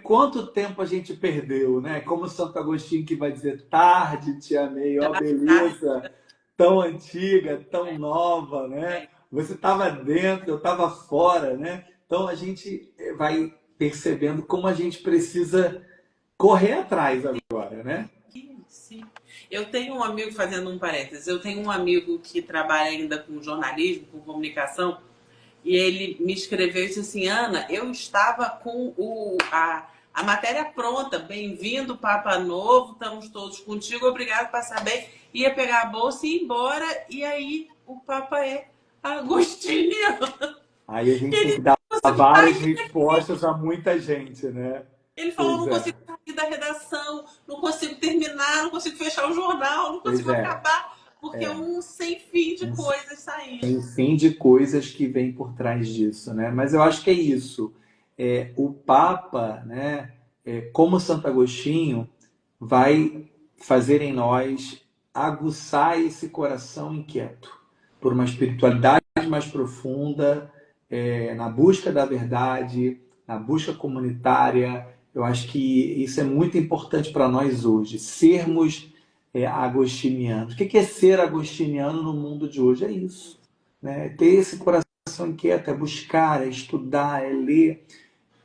quanto tempo a gente perdeu, né? Como Santo Agostinho que vai dizer, tarde te amei, ó beleza, tão antiga, tão nova, né? Você estava dentro, eu estava fora, né? Então a gente vai percebendo como a gente precisa correr atrás agora, né? Sim. Eu tenho um amigo, fazendo um parênteses, eu tenho um amigo que trabalha ainda com jornalismo, com comunicação, e ele me escreveu e disse assim: Ana, eu estava com a matéria pronta, bem-vindo, Papa Novo, estamos todos contigo, obrigado, passar bem. Ia pegar a bolsa e ir embora, e aí o Papa é agostiniano. Aí a gente tem Ele que dar não conseguiu várias sair. respostas a muita gente, né? Ele falou: Pois não é, consigo sair da redação, não consigo terminar, não consigo fechar o jornal, não pois consigo é. acabar, porque é um sem fim de Um coisas saindo. enfim de coisas que vêm por trás disso, né? Mas eu acho que é isso. O Papa, né, como Santo Agostinho, vai fazer em nós aguçar esse coração inquieto por uma espiritualidade mais profunda, na busca da verdade, na busca comunitária. Eu acho que isso é muito importante para nós hoje, sermos agostinianos. O que é ser agostiniano no mundo de hoje? É isso, né? Ter esse coração inquieto, é buscar, é estudar, é ler.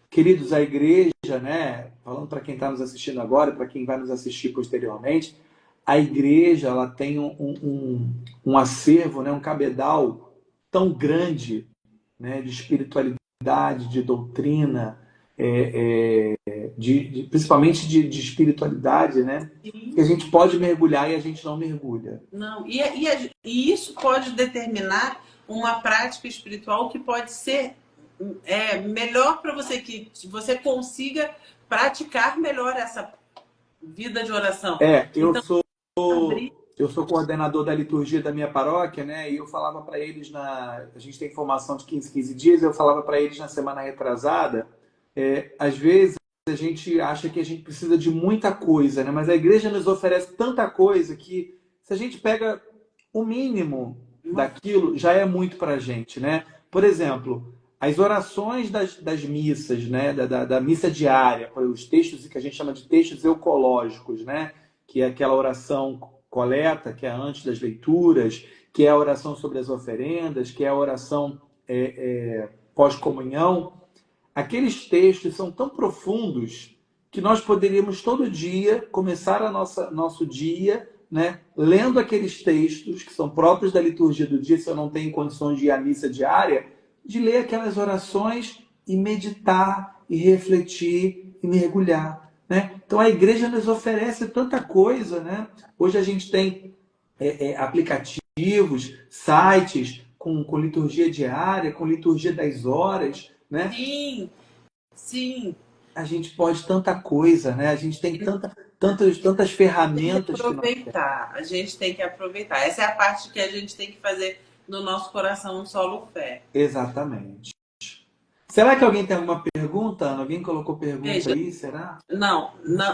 Queridos, a igreja, né? Falando para quem está nos assistindo agora, para quem vai nos assistir posteriormente, a igreja ela tem um acervo, né? Um cabedal tão grande, né? De espiritualidade, de doutrina, principalmente de espiritualidade, né? Sim. Que a gente pode mergulhar e a gente não mergulha. Não, e isso pode determinar uma prática espiritual que pode ser melhor para você, que você consiga praticar melhor essa vida de oração. Eu Então, sou abrir. eu sou coordenador da liturgia da minha paróquia, né? E eu falava para eles a gente tem formação de 15 dias, eu falava para eles na semana retrasada, às vezes a gente acha que a gente precisa de muita coisa, né? Mas a igreja nos oferece tanta coisa que se a gente pega o mínimo daquilo, já é muito para a gente, né? Por exemplo, as orações das missas, né? Da missa diária, os textos que a gente chama de textos eucológicos, né? Que é aquela oração coleta, que é antes das leituras, que é a oração sobre as oferendas, que é a oração pós-comunhão. Aqueles textos são tão profundos que nós poderíamos todo dia começar nosso dia, né, lendo aqueles textos que são próprios da liturgia do dia, se eu não tenho condições de ir à missa diária, de ler aquelas orações e meditar, e refletir, e mergulhar. Né? Então a igreja nos oferece tanta coisa. Né? Hoje a gente tem aplicativos, sites com liturgia diária, com liturgia das horas. Né? Sim, sim. A gente pode tanta coisa, né? A gente tem tantas ferramentas que nós temos. A gente tem que aproveitar. Essa é a parte que a gente tem que fazer no nosso coração um solo fé. Exatamente. Será que alguém tem alguma pergunta, Ana? Alguém colocou pergunta aí, será? Não,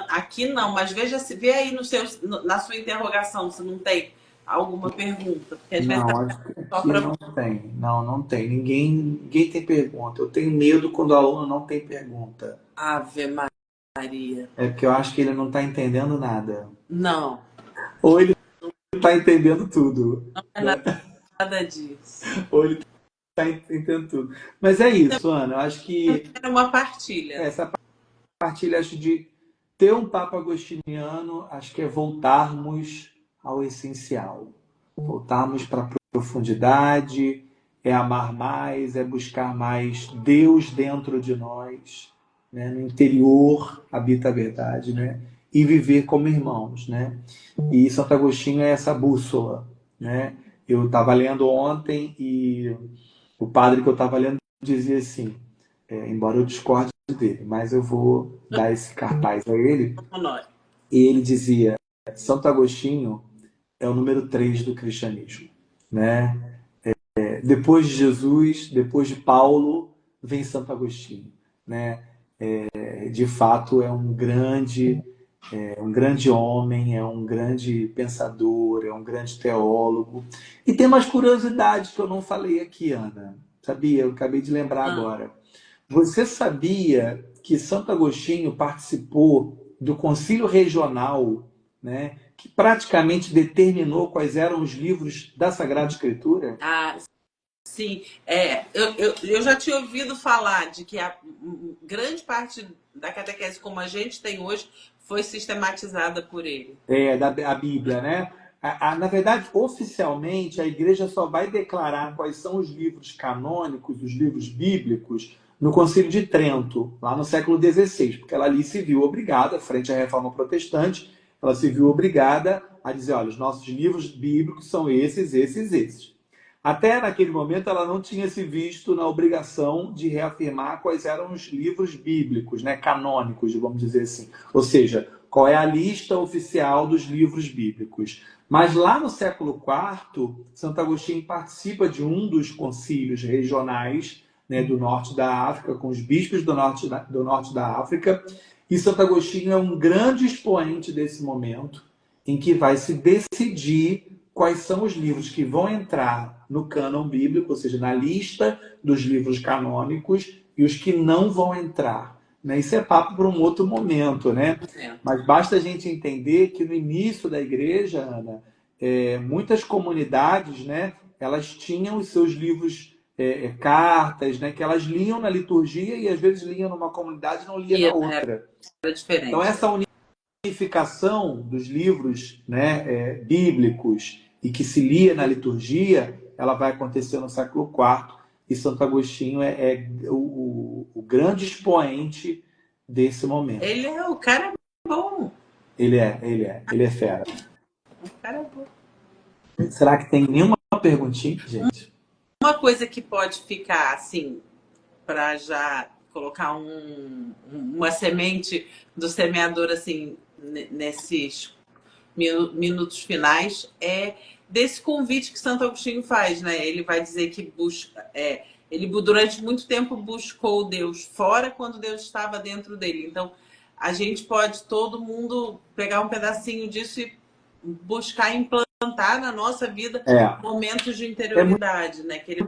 aqui não, mas vê aí na sua interrogação se não tem alguma pergunta. Porque às vezes Não, acho que aqui não tem. Não tem. Ninguém tem pergunta. Eu tenho medo quando o aluno não tem pergunta. Ave Maria. É porque eu acho que ele não está entendendo nada. Não. Ou ele está entendendo tudo. Não é nada disso. Ou ele está entendendo tudo. Mas é isso, Ana. Eu acho que Era uma partilha. essa partilha, acho, de ter um Papa Agostiniano, acho que é voltarmos ao essencial. Voltarmos para a profundidade, é amar mais, é buscar mais Deus dentro de nós, né? No interior habita a verdade, né? E viver como irmãos, né? E Santo Agostinho é essa bússola, né? Eu estava lendo ontem e o padre que eu estava lendo dizia assim, embora eu discorde dele, mas eu vou dar esse cartaz a ele. E ele dizia, Santo Agostinho é o número 3 do cristianismo, né? Depois de Jesus, depois de Paulo, vem Santo Agostinho, né? De fato é um grande homem, é um grande pensador, é um grande teólogo. E tem umas curiosidades que eu não falei aqui, Ana. Sabia? Eu acabei de lembrar agora. Você sabia que Santo Agostinho participou do concílio regional, né, que praticamente determinou quais eram os livros da Sagrada Escritura? Ah, sim. Eu já tinha ouvido falar de que a grande parte da catequese como a gente tem hoje foi sistematizada por ele. A Bíblia, né? Na verdade, oficialmente, a Igreja só vai declarar quais são os livros canônicos, os livros bíblicos, no Concílio de Trento, lá no século XVI, porque ela ali se viu obrigada, frente à Reforma Protestante, ela se viu obrigada a dizer, olha, os nossos livros bíblicos são esses. Até naquele momento ela não tinha se visto na obrigação de reafirmar quais eram os livros bíblicos, né, canônicos, vamos dizer assim. Ou seja, qual é a lista oficial dos livros bíblicos. Mas lá no século IV, Santo Agostinho participa de um dos concílios regionais, né, do norte da África, com os bispos do norte da África, e Santo Agostinho é um grande expoente desse momento, em que vai se decidir quais são os livros que vão entrar no cânon bíblico, ou seja, na lista dos livros canônicos, e os que não vão entrar. Né? Isso é papo para um outro momento, né? Mas basta a gente entender que no início da igreja, Ana, muitas comunidades, né, elas tinham os seus livros, cartas, né, que elas liam na liturgia e às vezes liam numa comunidade e não lia na outra. Era diferente. Então essa unificação dos livros, né, bíblicos e que se lia na liturgia, ela vai acontecer no século IV, e Santo Agostinho é o grande expoente desse momento. Ele é o cara bom. Ele é fera. O cara bom. Será que tem nenhuma perguntinha, gente? Uma coisa que pode ficar assim, para já colocar uma semente do semeador assim, minutos finais é desse convite que Santo Agostinho faz, né? Ele vai dizer que ele durante muito tempo buscou Deus fora quando Deus estava dentro dele. Então, a gente pode, todo mundo, pegar um pedacinho disso e buscar implantar na nossa vida É, momentos de é muito, interioridade, né? Que ele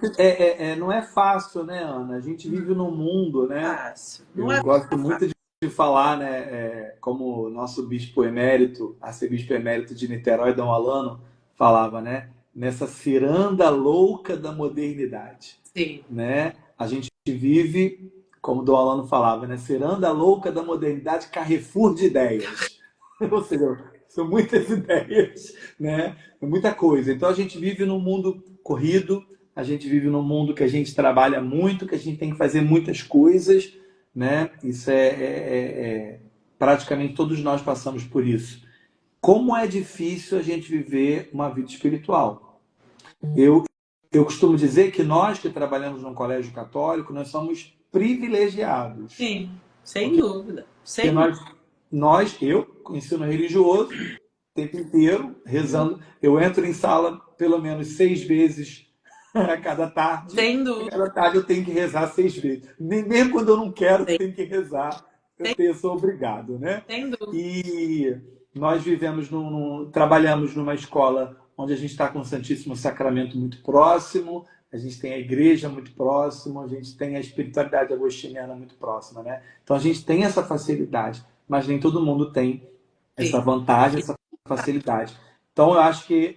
não é fácil, né, Ana? A gente vive num mundo, é né? fácil. Não Eu é gosto fácil. muito de falar, né, como o nosso bispo emérito, arcebispo emérito de Niterói, Dom Alano, falava, né? Nessa ciranda louca da modernidade, Sim. né? A gente vive, como Dom Alano falava, né? Ciranda louca da modernidade, Carrefour de ideias. Ou seja, são muitas ideias, né? É muita coisa. Então a gente vive num mundo corrido, a gente vive num mundo que a gente trabalha muito, que a gente tem que fazer muitas coisas, né? Isso praticamente todos nós passamos por isso. Como é difícil a gente viver uma vida espiritual. Eu, eu costumo dizer que nós que trabalhamos num colégio católico, nós somos privilegiados. Sim, sem Porque dúvida. Sem dúvida. eu, com ensino religioso, o tempo inteiro, rezando. Eu entro em sala pelo menos 6 vezes a cada tarde. Sem A dúvida. cada tarde eu tenho que rezar 6 vezes. Mesmo quando eu não quero, eu Sem, tenho que rezar. sem, Eu sou obrigado, né? sem dúvida. E nós trabalhamos numa escola onde a gente está com o Santíssimo Sacramento muito próximo, a gente tem a igreja muito próximo, a gente tem a espiritualidade agostiniana muito próxima, né? Então a gente tem essa facilidade, mas nem todo mundo tem essa Sim. vantagem, essa facilidade. Então eu acho que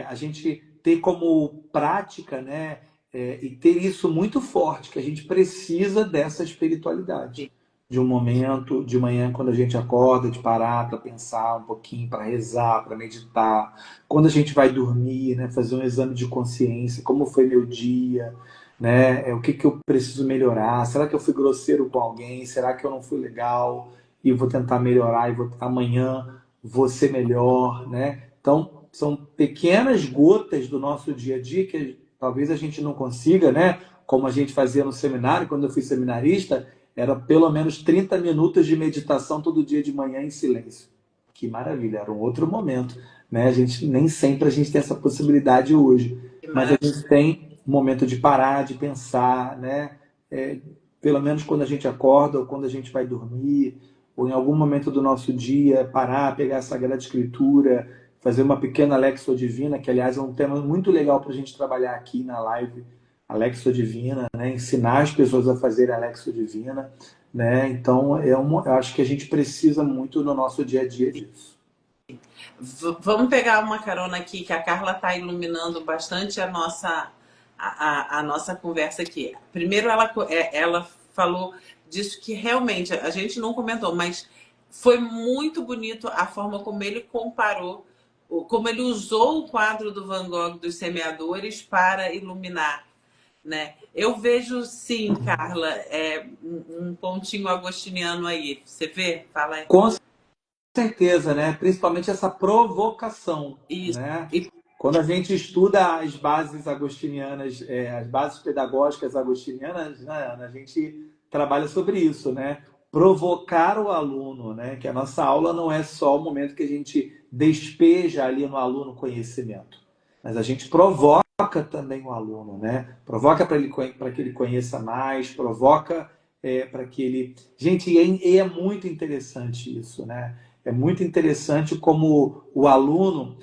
a gente ter como prática, né, e ter isso muito forte, que a gente precisa dessa espiritualidade. De um momento de manhã, quando a gente acorda, de parar para pensar um pouquinho, para rezar, para meditar. Quando a gente vai dormir, né, fazer um exame de consciência, como foi meu dia, né, o que, que eu preciso melhorar? Será que eu fui grosseiro com alguém? Será que eu não fui legal? E vou tentar melhorar e amanhã vou ser melhor, né? Então, são pequenas gotas do nosso dia a dia que talvez a gente não consiga, né? Como a gente fazia no seminário, quando eu fui seminarista, era pelo menos 30 minutos de meditação todo dia de manhã em silêncio. Que maravilha, era um outro momento, né? Nem sempre a gente tem essa possibilidade hoje, mas a gente tem um momento de parar, de pensar, né? Pelo menos quando a gente acorda ou quando a gente vai dormir, ou em algum momento do nosso dia, parar, pegar a Sagrada Escritura, fazer uma pequena Lexio Divina, que aliás é um tema muito legal para a gente trabalhar aqui na live, a Lexio Divina, né? Ensinar as pessoas a fazerem a Lexio Divina, né? Então eu acho que a gente precisa muito no nosso dia a dia disso. Vamos pegar uma carona aqui, que a Carla está iluminando bastante a nossa conversa aqui. Primeiro, ela falou disso que realmente a gente não comentou, mas foi muito bonito a forma como ele comparou, como ele usou o quadro do Van Gogh dos semeadores para iluminar, né? Eu vejo, sim, Carla, um pontinho agostiniano aí. Você vê? Fala aí. Com certeza, né? Principalmente essa provocação, Isso. né? Quando a gente estuda as bases agostinianas, as bases pedagógicas agostinianas, né, Ana, a gente trabalha sobre isso, né? Provocar o aluno, né? Que a nossa aula não é só o momento que a gente despeja ali no aluno conhecimento, mas a gente provoca também o aluno, né? Provoca para que ele conheça mais, provoca para que ele... Gente, é muito interessante isso, né? É muito interessante como o aluno...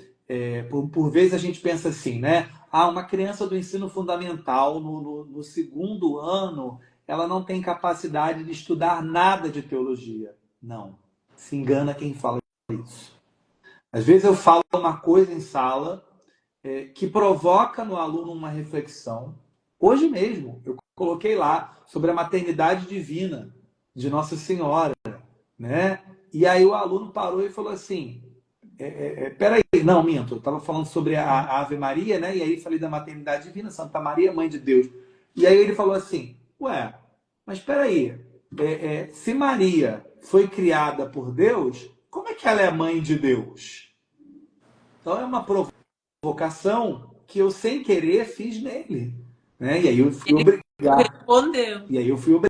por vezes a gente pensa assim, né? Uma criança do ensino fundamental, no segundo ano, ela não tem capacidade de estudar nada de teologia. Não. Se engana quem fala isso. Às vezes eu falo uma coisa em sala que provoca no aluno uma reflexão. Hoje mesmo, eu coloquei lá sobre a maternidade divina de Nossa Senhora, né? E aí o aluno parou e falou assim: peraí, não, minto, eu estava falando sobre a Ave Maria, né? E aí falei da maternidade divina, Santa Maria, Mãe de Deus. E aí ele falou assim: ué, mas peraí, se Maria foi criada por Deus, como é que ela é mãe de Deus? Então é uma provocação que eu, sem querer, fiz nele, né? E aí eu fui Ele obrigado. respondeu. E aí eu fui obrigado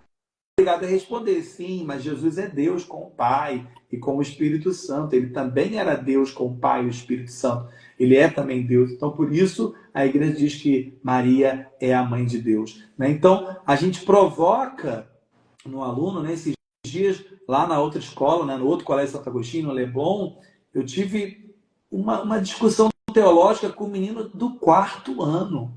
obrigado a responder, sim, mas Jesus é Deus com o Pai e com o Espírito Santo. Ele também era Deus com o Pai e o Espírito Santo. Ele é também Deus. Então, por isso, a igreja diz que Maria é a mãe de Deus, né? Então, a gente provoca no aluno, né, esses dias, lá na outra escola, né, no outro colégio Santo Agostinho, no Leblon, eu tive uma discussão teológica com o menino do 4º ano.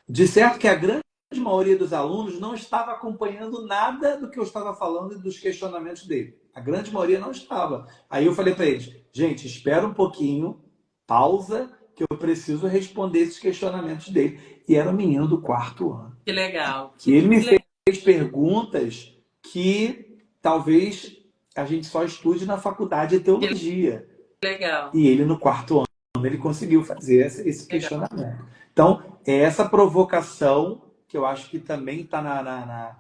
De certo que a grande maioria dos alunos não estava acompanhando nada do que eu estava falando e dos questionamentos dele. A grande maioria não estava. Aí eu falei para eles, gente, espera um pouquinho, pausa, que eu preciso responder esses questionamentos dele. E era um menino do 4º ano. Que legal. E ele me fez perguntas que talvez a gente só estude na faculdade de teologia. Legal. E ele, no 4º ano, ele conseguiu fazer esse questionamento. Então, é essa provocação que eu acho que também está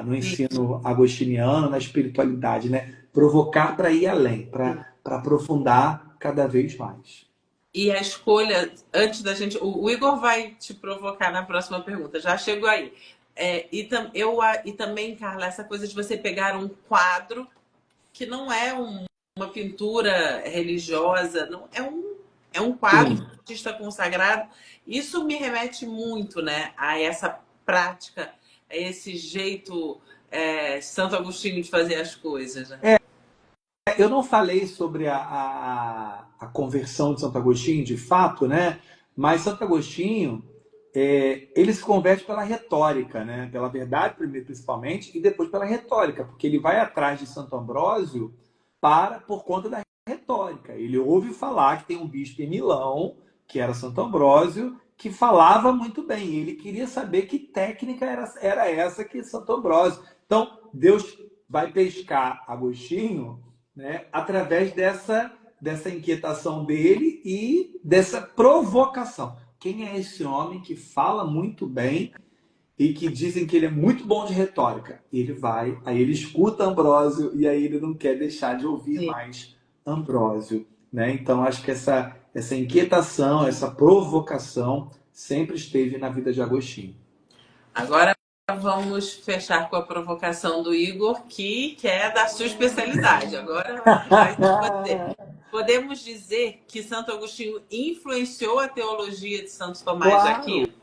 no ensino agostiniano, na espiritualidade, né? Provocar para ir além, para aprofundar cada vez mais. E a escolha, antes da gente... O Igor vai te provocar na próxima pergunta, já chegou aí. E também, Carla, essa coisa de você pegar um quadro que não é uma pintura religiosa, não é um quadro de artista consagrado. Isso me remete muito, né, a essa prática, a esse jeito Santo Agostinho de fazer as coisas. Né? Eu não falei sobre a conversão de Santo Agostinho, de fato, né? Mas Santo Agostinho, ele se converte pela retórica, né? Pela verdade, primeiro, principalmente, e depois pela retórica, porque ele vai atrás de Santo Ambrósio por conta da retórica. Ele ouve falar que tem um bispo em Milão, que era Santo Ambrósio, que falava muito bem. Ele queria saber que técnica era essa que Santo Ambrósio. Então, Deus vai pescar Agostinho, né, através dessa inquietação dele e dessa provocação. Quem é esse homem que fala muito bem e que dizem que ele é muito bom de retórica? Ele vai, aí ele escuta Ambrósio e aí ele não quer deixar de ouvir mais Ambrósio, né? Então acho que essa inquietação, essa provocação sempre esteve na vida de Agostinho. Agora vamos fechar com a provocação do Igor, que é da sua especialidade. Agora vai ser você. Podemos dizer que Santo Agostinho influenciou a teologia de Santo Tomás de Aquino?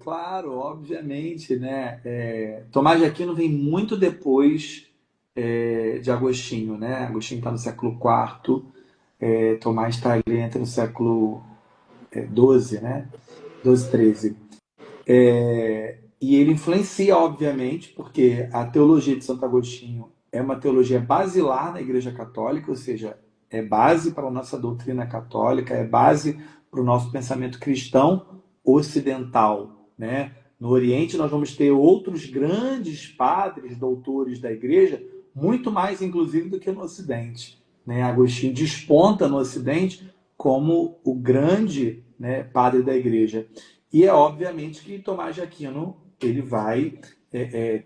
Claro, obviamente, né? Tomás de Aquino vem muito depois de Agostinho, né? Agostinho está no século IV, Tomás está ali entre o século XII, né? 12, 13. E ele influencia, obviamente, porque a teologia de Santo Agostinho é uma teologia basilar na Igreja Católica, ou seja, é base para a nossa doutrina católica, é base para o nosso pensamento cristão ocidental, né? No Oriente nós vamos ter outros grandes padres, doutores da Igreja, muito mais, inclusive, do que no Ocidente, né? Agostinho desponta no Ocidente como o grande, né, padre da Igreja. E é obviamente que Tomás de Aquino ele vai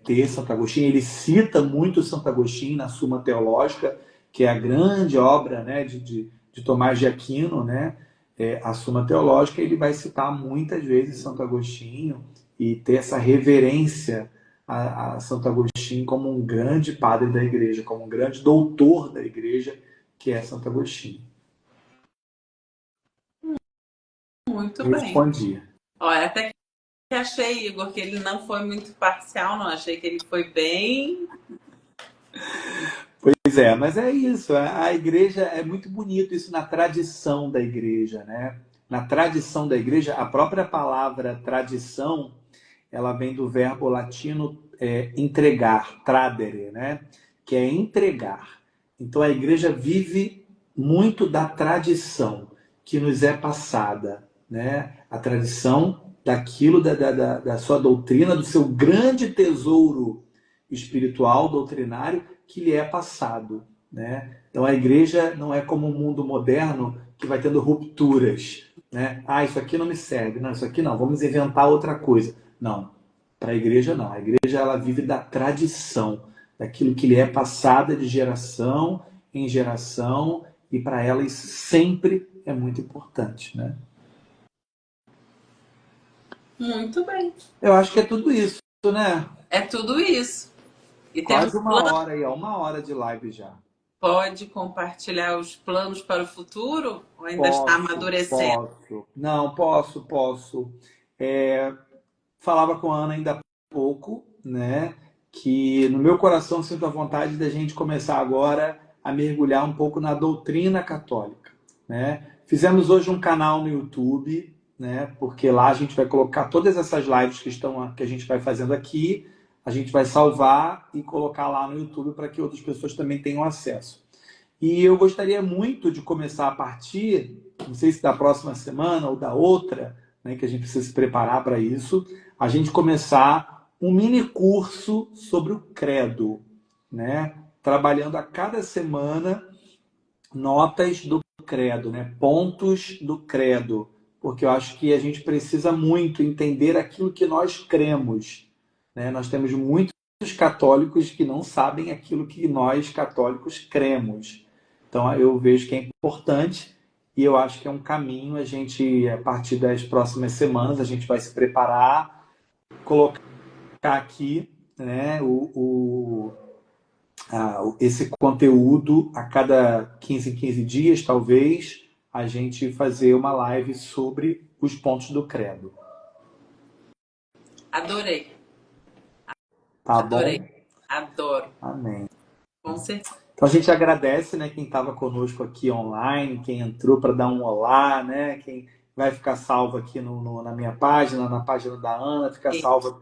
ter Santo Agostinho, ele cita muito Santo Agostinho na Suma Teológica, que é a grande obra, né, de Tomás de Aquino, né, a Suma Teológica. Ele vai citar muitas vezes Santo Agostinho e ter essa reverência a Santo Agostinho como um grande padre da Igreja, como um grande doutor da Igreja, que é Santo Agostinho. Muito bem. Respondi. Olha, até que achei, Igor, que ele não foi muito parcial, não. Achei que ele foi bem... Pois é, mas é isso. A igreja, é muito bonito isso na tradição da igreja, né? Na tradição da igreja, a própria palavra tradição, ela vem do verbo latino entregar, tradere, né? Que é entregar. Então a igreja vive muito da tradição que nos é passada, né? A tradição daquilo, da sua doutrina, do seu grande tesouro espiritual, doutrinário, que lhe é passado, né? Então a igreja não é como o mundo moderno que vai tendo rupturas, né? Isso aqui não me serve, não, isso aqui não, vamos inventar outra coisa. Não, para a igreja não. A igreja ela vive da tradição, daquilo que lhe é passada de geração em geração, e para ela isso sempre é muito importante, né? Muito bem. Eu acho que é tudo isso, né? É tudo isso. E temos Quase uma hora aí, ó, uma hora de live já. Pode compartilhar os planos para o futuro? Ou ainda está amadurecendo? Posso. Não, posso. Falava com a Ana ainda há pouco, né? Que no meu coração sinto a vontade da gente começar agora a mergulhar um pouco na doutrina católica, né? Fizemos hoje um canal no YouTube, né? Porque lá a gente vai colocar todas essas lives que a gente vai fazendo aqui, a gente vai salvar e colocar lá no YouTube para que outras pessoas também tenham acesso. E eu gostaria muito de começar a partir, não sei se da próxima semana ou da outra, né, que a gente precisa se preparar para isso, a gente começar um mini curso sobre o credo, né? Trabalhando a cada semana notas do credo, né? Pontos do credo, porque eu acho que a gente precisa muito entender aquilo que nós cremos, né? Nós temos muitos católicos que não sabem aquilo que nós católicos cremos. Então eu vejo que é importante e eu acho que é um caminho a gente, a partir das próximas semanas, a gente vai se preparar, colocar aqui, né, esse conteúdo a cada 15 em 15 dias, talvez, a gente fazer uma live sobre os pontos do credo. Adorei. Tá Adorei. bom? Adoro. Amém. Com certeza. Então a gente agradece, né, quem estava conosco aqui online, quem entrou para dar um olá, né, quem vai ficar salvo aqui na minha página, na página da Ana, fica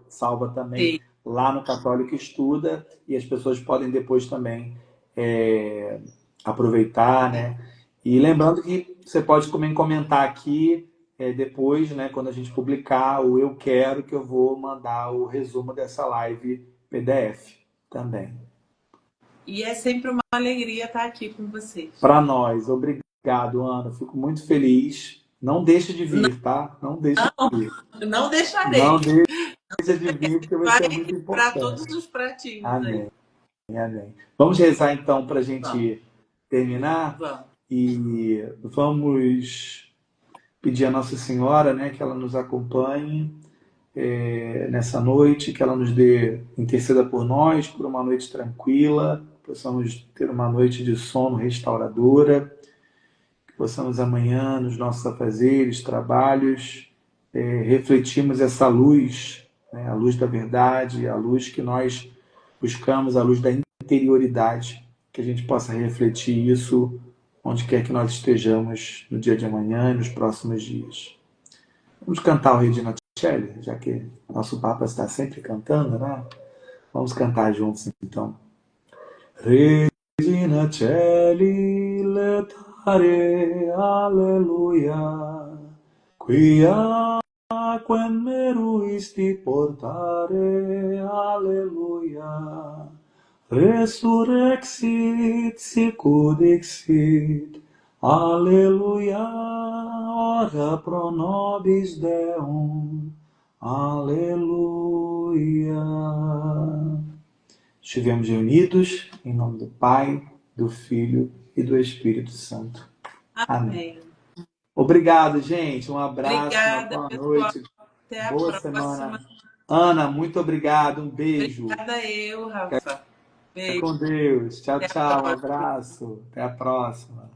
salva também Sim. lá no Católico Estuda, e as pessoas podem depois também aproveitar, né? E lembrando que você pode também comentar aqui depois, né, quando a gente publicar o eu quero, que eu vou mandar o resumo dessa live PDF também. E é sempre uma alegria estar aqui com vocês. Para nós. Obrigado, Ana. Fico muito feliz. Não deixe de vir, tá? Não deixe de vir. Não deixarei. Não deixe de vir, porque vai ser muito Para importante. todos os pratinhos Amém. aí. Amém. Vamos rezar então para a gente terminar? Vamos. E vamos pedir a Nossa Senhora, né, que ela nos acompanhe nessa noite, que ela nos interceda por nós, por uma noite tranquila, possamos ter uma noite de sono restauradora, que possamos amanhã, nos nossos afazeres, trabalhos, refletirmos essa luz, né, a luz da verdade, a luz que nós buscamos, a luz da interioridade, que a gente possa refletir isso onde quer que nós estejamos no dia de amanhã e nos próximos dias. Vamos cantar o Regina Coeli, já que nosso Papa está sempre cantando, né? Vamos cantar juntos então. Regina Coeli, letare, alleluia, quia quem meruisti portare, alleluia, resurrexit sicut dixit, alleluia, ora pro nobis Deum, aleluia. Estivemos reunidos em nome do Pai, do Filho e do Espírito Santo. Amém. Obrigado, gente. Um abraço, Obrigada, uma boa pessoal. noite. Até a Boa próxima. semana. Ana, muito obrigado. Um beijo. Obrigada eu, Rafa. Fica com Deus. Tchau, tchau. Um abraço. Até a próxima.